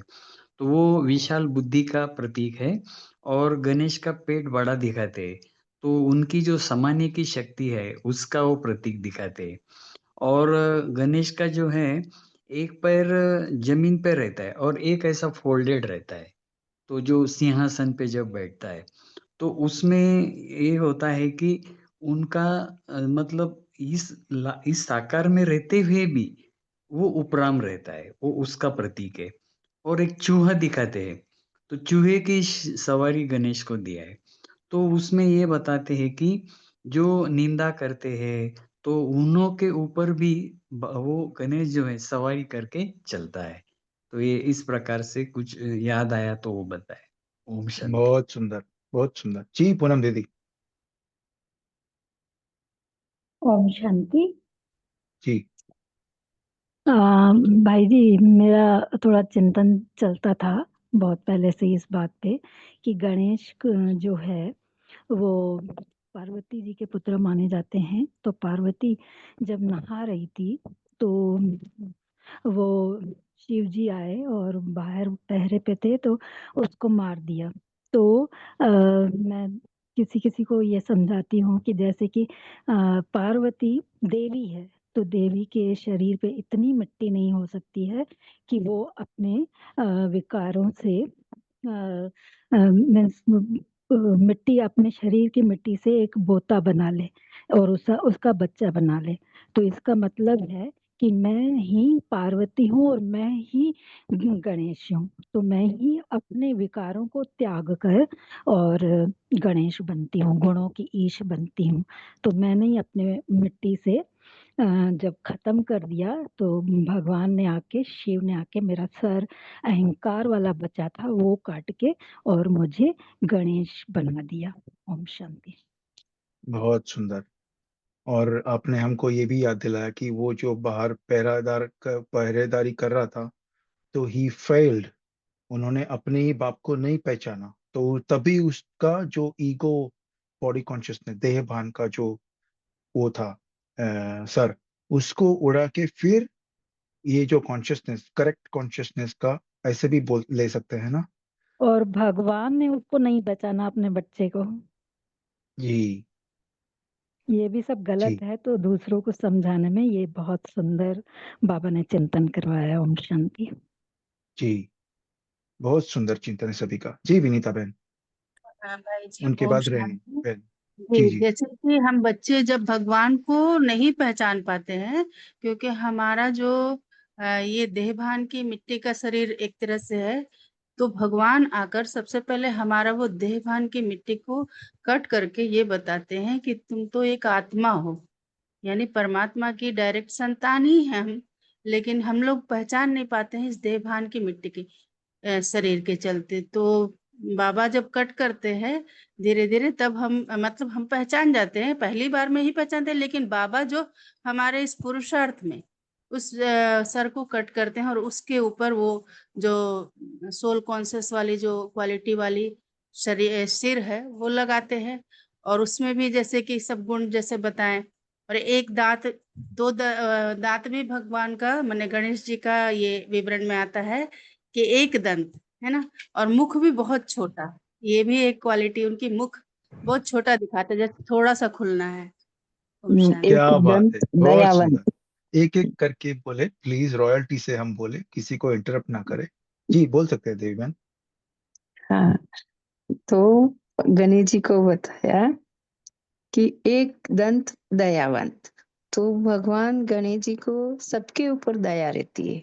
S7: तो वो विशाल बुद्धि का प्रतीक है। और गणेश का पेट बड़ा दिखाते हैं, तो उनकी जो समाने की शक्ति है उसका वो प्रतीक दिखाते हैं। और गणेश का जो है एक पैर जमीन पे रहता है और एक ऐसा फोल्डेड रहता है, तो जो सिंहासन पे जब बैठता है तो उसमें ये होता है कि उनका मतलब इस साकार में रहते हुए भी वो उपराम रहता है, वो उसका प्रतीक है। और एक चूहा दिखाते हैं, तो चूहे की सवारी गणेश को दिया है। तो उसमें ये बताते हैं कि जो निंदा करते हैं तो उन्हों के ऊपर भी वो गणेश जो है सवारी करके चलता है। तो ये इस प्रकार से कुछ याद आया तो वो बताए। ओम शांति।
S2: बहुत सुंदर, बहुत सुंदर। जी, पूनम दीदी।
S14: ओम शांति।
S2: जी।
S14: आ, भाई जी, मेरा थोड़ा चिंतन चलता था बहुत पहले से इस बात पे कि गणेश जो है वो पार्वती जी के पुत्र माने जाते हैं। तो पार्वती जब नहा रही थी तो वो शिव जी आए और बाहर पहरे पे थे तो उसको मार दिया। तो मैं किसी किसी को ये समझाती हूँ कि जैसे कि पार्वती देवी है, तो देवी के शरीर पे इतनी मिट्टी नहीं हो सकती है कि वो अपने विकारों से मीन्स मिट्टी, अपने शरीर की मिट्टी से एक बोता बना ले और उसका बच्चा बना ले। तो इसका मतलब है कि मैं ही पार्वती हूँ और मैं ही गणेश हूँ। तो मैं ही अपने विकारों को त्याग कर और गणेश बनती हूँ, गुणों की ईश बनती हूँ। तो मैंने ही अपने मिट्टी से जब खत्म कर दिया तो भगवान ने आके, शिव ने आके मेरा सर, अहंकार वाला बचा था वो काट के और मुझे गणेश बना दिया। ओम शांति।
S2: बहुत सुंदर। और आपने हमको ये भी याद दिलाया कि वो जो बाहर पहरेदारी कर रहा था, तो ही फेल्ड। उन्होंने अपने ही बाप को नहीं पहचाना, तो तभी उसका जो ईगो, बॉडी कॉन्शियसनेस, देह भान का जो वो था, सर, उसको उड़ा के फिर ये जो कॉन्शियसनेस, करेक्ट कॉन्शियसनेस का, ऐसे भी बोल ले सकते हैं ना।
S14: और भगवान ने उसको नहीं बचाना, अपने बच्चे को।
S2: जी।
S14: ये भी सब गलत
S2: जी।
S14: है, तो दूसरों को समझाने में ये बहुत सुंदर बाबा ने चिंतन करवाया। ओम शांति।
S2: जी, बहुत सुंदर चिंतन है सभी का। जी, विनीता बहन।
S15: हाँ भाई जी,
S2: उनके
S15: ओम
S2: बाद रेनू
S15: शांति।
S2: बहन। जी।
S15: जी,
S2: जी।
S15: जैसे कि हम बच्चे जब भगवान को नहीं पहचान पाते हैं, क्योंकि हमारा जो ये देहभान की मिट्टी का शरीर एक तरह से है, तो भगवान आकर सबसे पहले हमारा वो देहभान की मिट्टी को कट करके ये बताते हैं कि तुम तो एक आत्मा हो, यानी परमात्मा की डायरेक्ट संतान ही है हम। लेकिन हम लोग पहचान नहीं पाते हैं इस देहभान की मिट्टी की शरीर के चलते। तो बाबा जब कट करते हैं धीरे धीरे, तब हम मतलब हम पहचान जाते हैं, पहली बार में ही पहचानते हैं। लेकिन बाबा जो हमारे इस पुरुषार्थ में उस सर को कट करते हैं और उसके ऊपर वो जो सोल कॉन्शियस वाली जो क्वालिटी वाली शरीर सिर है वो लगाते हैं। और उसमें भी जैसे कि सब गुण जैसे बताएं, और एक दांत, दांत भी भगवान का, माने गणेश जी का ये विवरण में आता है कि एक दंत है ना। और मुख भी बहुत छोटा, ये भी एक क्वालिटी उनकी, मुख बहुत छोटा दिखाते जैसे थोड़ा सा खुलना है। ओम शांति।
S2: क्या
S16: एक
S2: बात है,
S16: दंत
S2: बहुत
S16: दयावंत।
S2: सुंदर। एक एक करके बोले प्लीज, रॉयल्टी से हम बोले, किसी को इंटरप्ट ना करे। जी बोल सकते हैं देवी बहन।
S16: हाँ, तो गणेश जी को बताया कि एक दंत दयावंत। तो भगवान गणेश जी को सबके ऊपर दया रहती है,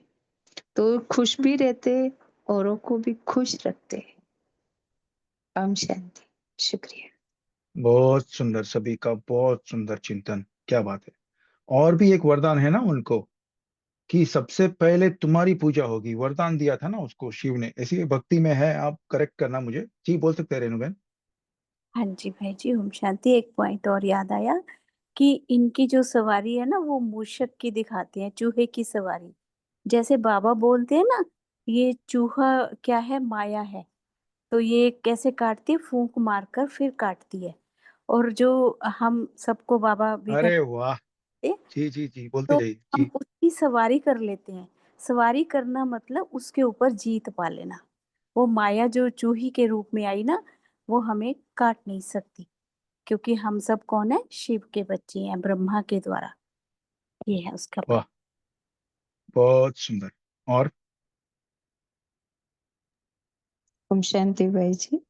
S16: तो खुश भी रहते, औरों को भी खुश रखते। ओम शांति। शुक्रिया।
S2: बहुत सुंदर, सभी का बहुत सुंदर चिंतन, क्या बात है। और भी एक वरदान है ना उनको, कि सबसे पहले तुम्हारी पूजा होगी, वरदान दिया था ना उसको शिव ने, ऐसी भक्ति में है। आप करेक्ट करना मुझे। जी बोल सकते हैं रेणु बहन।
S13: हाँ जी भाई जी, ओम शांति। एक पॉइंट और याद आया कि इनकी जो सवारी है ना वो मूषक की दिखाते हैं, चूहे की सवारी। जैसे बाबा बोलते हैं ना, ये चूहा क्या है, माया है। तो ये कैसे काटती है, फूंक मारकर फिर काटती है। और जो हम सबको बाबा विघन
S2: अरे वाह।
S13: देते,
S2: जी जी जी, बोलते
S13: तो
S2: जाइए
S13: हम
S2: जी।
S13: उसकी सवारी कर लेते हैं। सवारी करना मतलब उसके ऊपर जीत पा लेना। वो माया जो चूही के रूप में आई ना, वो हमें काट नहीं सकती, क्योंकि हम सब कौन है, शिव के बच्चे हैं, ब्रह्मा के द्वारा। ये है उसका
S2: वाह, बहुत सुंदर। और
S16: ओम शांति भाई जी।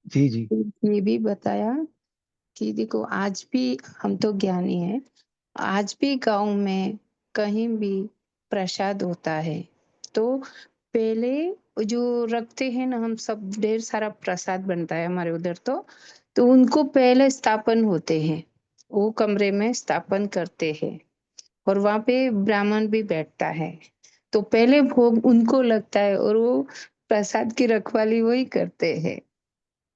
S2: जी जी
S16: ये भी बताया कि देखो आज भी हम तो ज्ञानी हैं, आज भी गांव में कहीं भी प्रसाद होता है तो पहले जो रखते हैं ना, हम सब ढेर सारा प्रसाद बनता है हमारे उधर, तो उनको पहले स्थापन होते हैं, वो कमरे में स्थापन करते हैं, और वहां पे ब्राह्मण भी बैठता है, तो पहले भोग उनको लगता है और वो प्रसाद की रखवाली वही करते हैं।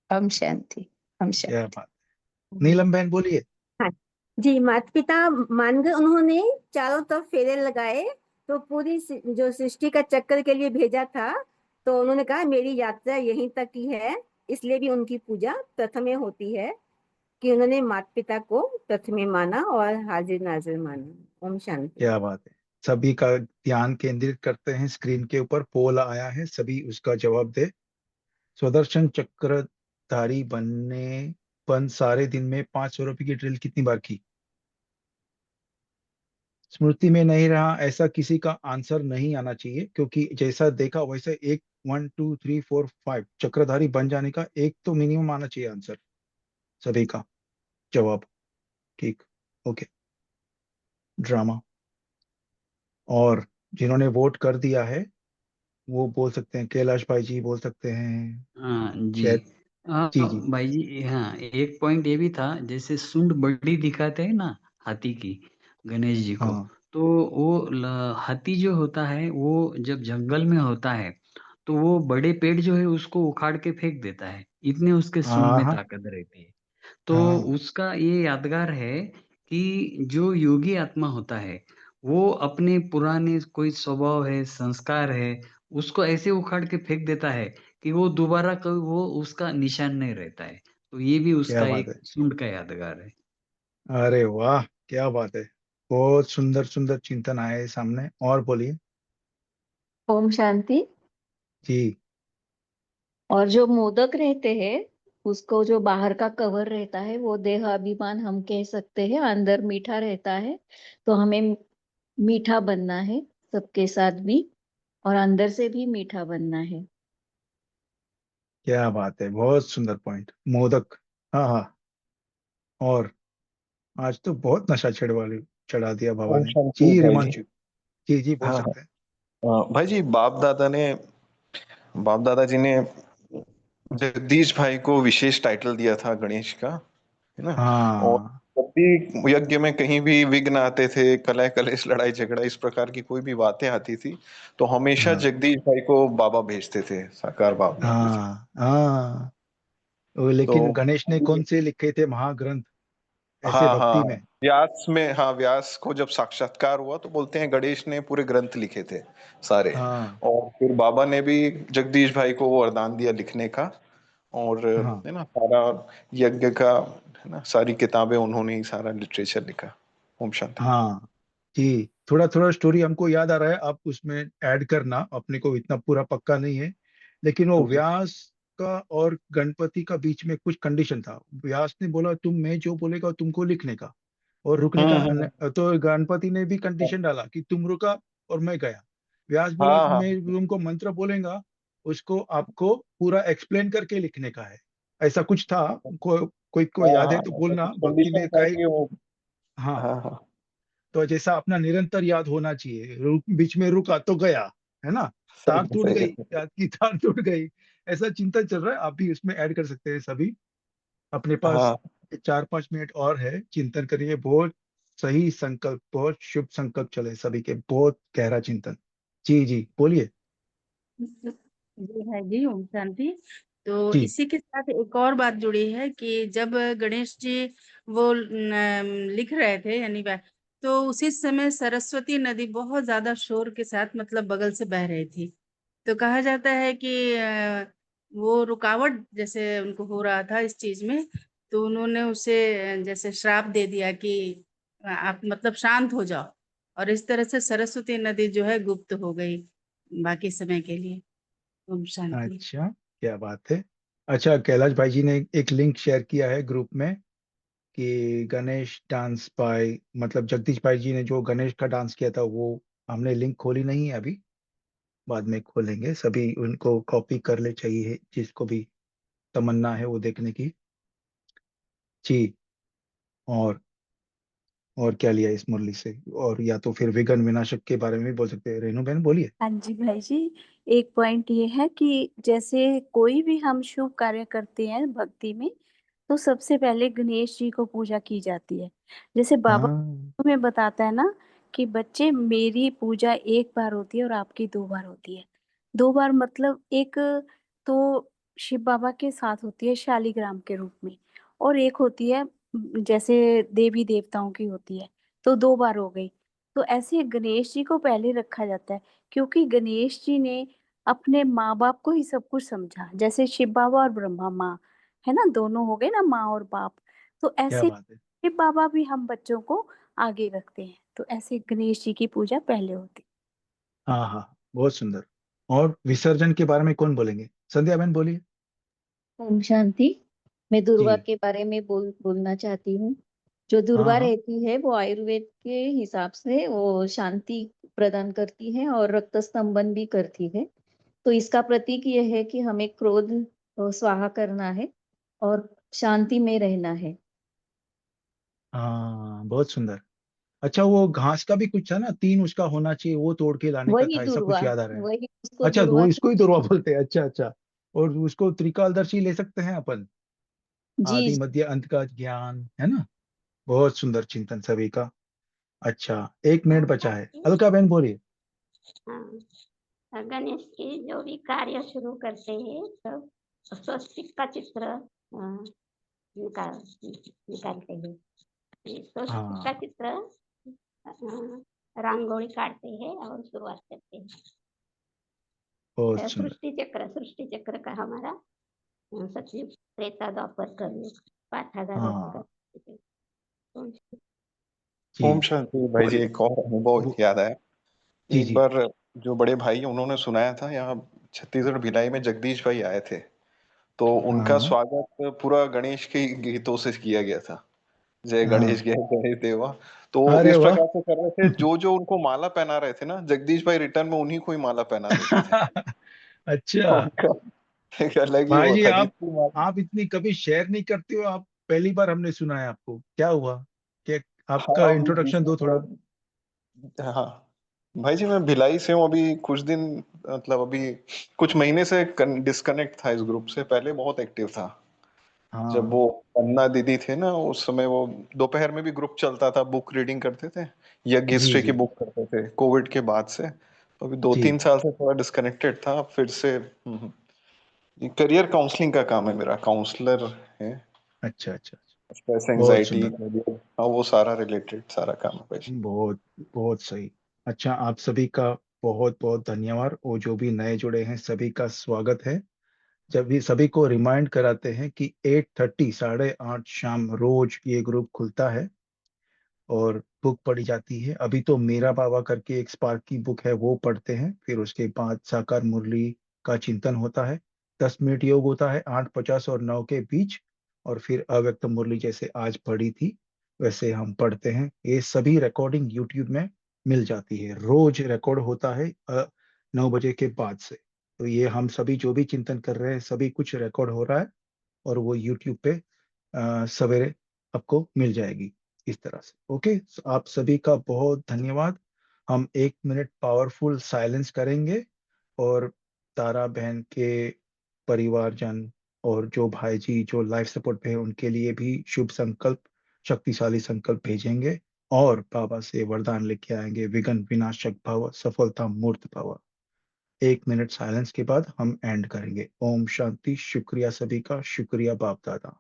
S16: हम शांति। हम
S2: क्या
S16: शांति।
S2: बात। नीलम बहन बोलिए।
S9: हाँ जी, माता पिता मान गए, उन्होंने चारों तरफ फेरे लगाए, तो पूरी जो सृष्टि का चक्कर के लिए भेजा था, तो उन्होंने कहा मेरी यात्रा यहीं तक ही है। इसलिए भी उनकी पूजा प्रथमे होती है, कि उन्होंने माता पिता को प्रथमे माना और हाजिर नाजिर माना। ओम शांति।
S2: क्या बात है। सभी का ध्यान केंद्रित करते हैं स्क्रीन के ऊपर, पोल आया है, सभी उसका जवाब दे। स्वदर्शन चक्रधारी बन सारे दिन में 500 रुपए की ड्रिल कितनी बार की? स्मृति में नहीं रहा, ऐसा किसी का आंसर नहीं आना चाहिए, क्योंकि जैसा देखा वैसे एक 1 2 3 4 5 चक्रधारी बन जाने का एक तो मिनिमम आना चाहिए आंसर, सभी का जवाब। ठीक, ओके। ड्रामा। और जिन्होंने वोट कर दिया है वो बोल सकते हैं, कैलाश भाई जी बोल सकते हैं
S7: हाँ जी।
S2: शायद। जी जी
S7: भाई जी, हाँ, एक पॉइंट ये भी था, जैसे सूंड बड़ी दिखाते हैं ना हाथी की, गणेश जी को।
S2: हाँ
S7: तो वो हाथी जो होता है वो जब जंगल में होता है तो वो बड़े पेड़ जो है उसको उखाड़ के फेंक देता है, इतने उसके सूंड
S2: हाँ
S7: में
S2: हाँ
S7: ताकत रहती है। तो
S2: हाँ।
S7: उसका ये यादगार है कि जो योगी आत्मा होता है वो अपने पुराने कोई स्वभाव है, संस्कार है, उसको ऐसे उखाड़ के फेंक देता है कि वो दोबारा कभी वो उसका निशान नहीं रहता है। तो ये भी
S2: क्या
S7: उसका
S2: बात
S7: एक
S2: है।
S7: सूंड का यादगार है।
S2: अरे वाह, क्या बात है। बहुत सुंदर सुंदर चिंतन आए सामने। और बोलिए।
S17: ओम शांति।
S2: जी
S17: और जो मोदक रहते हैं, उसको जो बाहर का कवर रहता है वो देह अभिमान हम कह सकते हैं, अंदर मीठा रहता है। तो हमें मीठा बनना है सबके साथ भी, और अंदर से भी मीठा बनना है।
S2: क्या बात है, बहुत सुंदर पॉइंट, मोदक। हाँ हाँ। और आज तो बहुत नशा चढ़ा दिया बाबा
S18: ओम
S2: ने।
S18: शांति
S2: जी
S18: भाई जी।
S2: रिमांशु। जी जी बोल
S18: हाँ
S2: सकते हैं।
S18: हाँ, भाई जी, बाप दादाजी ने जगदीश भाई को विशेष टाइटल दिया था गणेश का, है ना। और
S2: हाँ
S18: जब भी यज्ञ में कहीं भी विघ्न आते थे, कलह कलेश लड़ाई झगड़ा इस प्रकार की कोई भी बातें आती थी, तो हमेशा
S2: हाँ
S18: जगदीश भाई को बाबा भेजते थे, साकार बाप दादा जी।
S2: हाँ हाँ।
S18: तो
S2: लेकिन गणेश ने कौन से लिखे थे महाग्रंथ ऐसे
S18: हाँ हाँ,
S2: भक्ति में?
S18: व्यास में, हाँ, व्यास को जब साक्षात्कार हुआ तो बोलते हैं गणेश ने पूरे ग्रंथ लिखे थे सारे।
S2: हाँ
S18: और फिर बाबा ने भी जगदीश भाई को वो वरदान दिया लिखने का। और
S2: हाँ
S18: है ना, सारा यज्ञ का, है ना, सारी किताबें उन्होंने ही सारा लिटरेचर लिखा। ओम शांति।
S2: हाँ। जी थोड़ा थोड़ा स्टोरी हमको याद आ रहा है, आप उसमें ऐड करना, अपने को इतना पूरा पक्का नहीं है। लेकिन वो
S18: जी
S2: व्यास का और गणपति का बीच में कुछ कंडीशन था। व्यास ने बोला तुम मैं जो बोलेगा तुमको लिखने का और रुकने का
S18: हम्म।
S2: तो गणपति ने भी कंडीशन डाला कि तुम रुका और मैं गया। व्यास बोला
S18: हाँ
S2: कि
S18: हाँ
S2: मैं तुमको मंत्र बोलेगा, उसको आपको पूरा एक्सप्लेन करके लिखने का है। ऐसा कुछ था। कोई को
S18: हाँ
S2: याद है
S18: हाँ,
S2: तो
S18: ऐसा
S2: बोलना,
S18: कुछ
S2: भक्ति
S18: कंडीशन
S2: ने
S18: था
S2: कहा।
S18: कि वो।
S2: हाँ,
S18: हाँ हाँ
S2: तो जैसा अपना निरंतर याद होना चाहिए, बीच में रुका तो गया, है ना। तार
S18: सही
S2: टूट
S18: सही
S2: गई,
S18: है।
S2: याद की तार टूट गई। ऐसा चिंतन चल रहा है, आप भी उसमें ऐड कर सकते हैं सभी। अपने पास
S18: हाँ
S2: 4-5 मिनट और है, चिंतन करिए। बहुत सही संकल्प, बहुत शुभ संकल्प चले सभी के, बहुत गहरा चिंतन। जी जी बोलिए।
S15: जी है जी, ओम शांति। तो
S2: जी
S15: इसी के साथ एक और बात जुड़ी है कि जब गणेश जी वो लिख रहे थे यानी तो उसी समय सरस्वती नदी बहुत ज्यादा शोर के साथ मतलब बगल से बह रही थी। तो कहा जाता है कि वो रुकावट जैसे उनको हो रहा था इस चीज में, तो उन्होंने उसे जैसे श्राप दे दिया कि आप मतलब शांत हो जाओ। और इस तरह से सरस्वती नदी जो है गुप्त हो गई बाकी समय के लिए। ओम शांति।
S2: अच्छा, क्या बात है। अच्छा, कैलाश भाई जी ने एक लिंक शेयर किया है ग्रुप में कि गणेश डांस बाय, मतलब जगदीश भाई जी ने जो गणेश का डांस किया था वो। हमने लिंक खोली नहीं है अभी, बाद में खोलेंगे। सभी उनको कॉपी कर ले, चाहिए जिसको भी तमन्ना है वो देखने की। जी। और और क्या लिया इस मुरली से? और या तो फिर विघ्न विनाशक के बारे में भी बोल सकते हैं। रेणु बहन बोलिए।
S13: हाँ जी भाई जी। एक पॉइंट ये है कि जैसे कोई भी हम शुभ कार्य करते हैं भक्ति में, तो सबसे पहले गणेश जी को पूजा की जाती है। जैसे बाबा
S2: हाँ
S13: हमें बताता है ना कि बच्चे मेरी पूजा एक बार होती है और आपकी 2 बार होती है। 2 बार मतलब एक तो शिव बाबा के साथ होती है शालिग्राम के रूप में, और एक होती है जैसे देवी देवताओं की होती है, तो 2 बार हो गई। तो ऐसे गणेश जी को पहले रखा जाता है, क्योंकि गणेश जी ने अपने माँ बाप को ही सब कुछ समझा। जैसे शिव बाबा और ब्रह्मा माँ है ना, दोनों हो गए ना माँ और बाप। तो
S2: क्या
S13: ऐसे
S2: बात है।
S13: शिव बाबा भी हम बच्चों को आगे रखते हैं, तो ऐसे गणेश जी की पूजा पहले होती
S2: हाँ हाँ, बहुत सुंदर। और विसर्जन के बारे में कौन बोलेंगे? संध्या बहन बोलिए।
S17: ओम शांति। मैं दुर्वा
S2: जी।
S17: के बारे में बोलना चाहती हूँ। जो
S2: हाँ
S17: दुर्वा
S2: हाँ।
S17: रहती है वो आयुर्वेद के हिसाब से वो शांति प्रदान करती है और रक्त स्तंभन भी करती है। तो इसका प्रतीक ये है कि हमें क्रोध स्वाहा करना है और शांति में रहना है।
S2: हाँ, बहुत सुंदर। अच्छा, वो घास का भी कुछ था ना, 3 उसका होना चाहिए, वो तोड़ के लाने का
S17: वही
S2: था, ऐसा कुछ
S17: दुर्वा,
S2: याद आ रहा है।
S17: वही उसको
S2: अच्छा,
S17: दुर्वा
S2: दो इसको ही
S17: कहते
S2: दुर्वा बोलते हैं। अच्छा अच्छा। और उसको त्रिकालदर्शी ले सकते हैं अपन।
S17: हैं। जी
S2: आदि
S17: जी।
S2: मध्य अंत का ज्ञान, है ना। बहुत सुंदर चिंतन सभी का। अच्छा, 1 मिनट
S10: ओम
S2: बचा है,
S10: शांति।
S2: अलका बहन बोलिए।
S10: हाँ, गणेश की जो भी कार्य शुरू करते हैं सब स्वस्तिक का चित्र निकाल निकालते हैं। स्वस्तिक का
S2: हाँ,
S10: चित्र रंगोली काटते हैं और शुरुआत करते हैं।
S2: बहुत सुंदर।
S10: सृष्टि चक्र का हमारा सचिव त्रेता द्वापर कलयुग पाठागार
S2: हाँ। जी।
S18: ओम शांति भाई जी,
S2: बोलिए।
S18: एक और अनुभव
S2: वो-
S18: याद आया।
S2: जी
S18: एक
S2: जी।
S18: बार जो बड़े भाई हैं, उन्होंने सुनाया था यहाँ छत्तीसगढ़ भिलाई में जगदीश भाई आए थे। तो
S2: हाँ
S18: उनका
S2: हाँ
S18: स्वागत पूरा गणेश के गीतों से किया गया था। जय गणेश,
S2: हाँ।
S18: जय गणेश देवा। तो
S2: अरे
S18: इस
S2: वाह।
S18: प्रकार से कर रहे थे, जो जो उनको माला पहना रहे थे ना, जगदीश भाई रिटर्न में उन्हीं को ही माला पहना देते थे।
S2: अच्छा।
S18: उनका एक अलग ही
S2: भाई
S18: वो
S2: जी,
S18: था
S2: आप
S18: जितनी माला।
S2: आप इतनी कभी शेयर नहीं करते हो। आप पहली बार हमने सुना है आपको, क्या हुआ? क्या? आपका
S18: हाँ
S2: इंट्रोडक्शन दो थोड़ा।
S18: हाँ भाई जी, मैं भिलाई से हूँ अभी कुछ दिन, मतलब अभी कुछ महीने से डिस्कनेक्ट था। इस ग्रुप से पहले बहुत एक्टिव था। जब
S2: हाँ।
S18: वो पन्ना दीदी थे ना, उस समय वो दोपहर में भी ग्रुप चलता था, बुक रीडिंग करते थे, यज्ञ
S2: जी
S18: हिस्ट्री की
S2: जी
S18: बुक करते थे कोविड के बाद से। तो अभी दो
S2: जी।
S18: तीन साल से थोड़ा डिस्कनेक्टेड था फिर से। ये करियर काउंसलिंग का काम है, मेरा काउंसलर है।
S2: अच्छा अच्छा अच्छा।
S18: स्ट्रेस
S2: बहुत
S18: एंजाइटी,
S2: सुंदर।
S18: हाँ वो सारा रिलेटेड सारा काम है भाई।
S2: बहुत बहुत सही। अच्छा, आप सभी का बहुत बहुत धन्यवाद। और जो भी नए जुड़े हैं सभी का स्वागत है। जब भी सभी को रिमाइंड कराते हैं कि 8:30, 8:30 शाम रोज ये ग्रुप खुलता है और बुक पढ़ी जाती है। अभी तो मेरा बाबा करके एक स्पार्क की बुक है, वो पढ़ते हैं। फिर उसके बाद साकार मुरली, का चिंतन होता है। 10 मिनट योग होता है 8:50 और 9 के बीच, और फिर अव्यक्त मुरली जैसे आज पढ़ी थी वैसे हम पढ़ते हैं। ये सभी रिकॉर्डिंग यूट्यूब में मिल जाती है, रोज रिकॉर्ड होता है 9 बजे के बाद से। तो ये हम सभी जो भी चिंतन कर रहे हैं सभी कुछ रिकॉर्ड हो रहा है और वो यूट्यूब पे सवेरे आपको मिल जाएगी इस तरह से। ओके, आप सभी का बहुत धन्यवाद। हम 1 मिनट पावरफुल साइलेंस करेंगे और तारा बहन के परिवारजन और जो भाई जी जो लाइफ सपोर्ट पे है उनके लिए भी शुभ संकल्प, शक्तिशाली संकल्प भेजेंगे और बाबा से वरदान लेके आएंगे, विघ्न विनाशक भव, सफलता मूर्त भव। 1 मिनट साइलेंस के बाद हम एंड करेंगे। ओम शांति। शुक्रिया सभी का, शुक्रिया बाप दादा।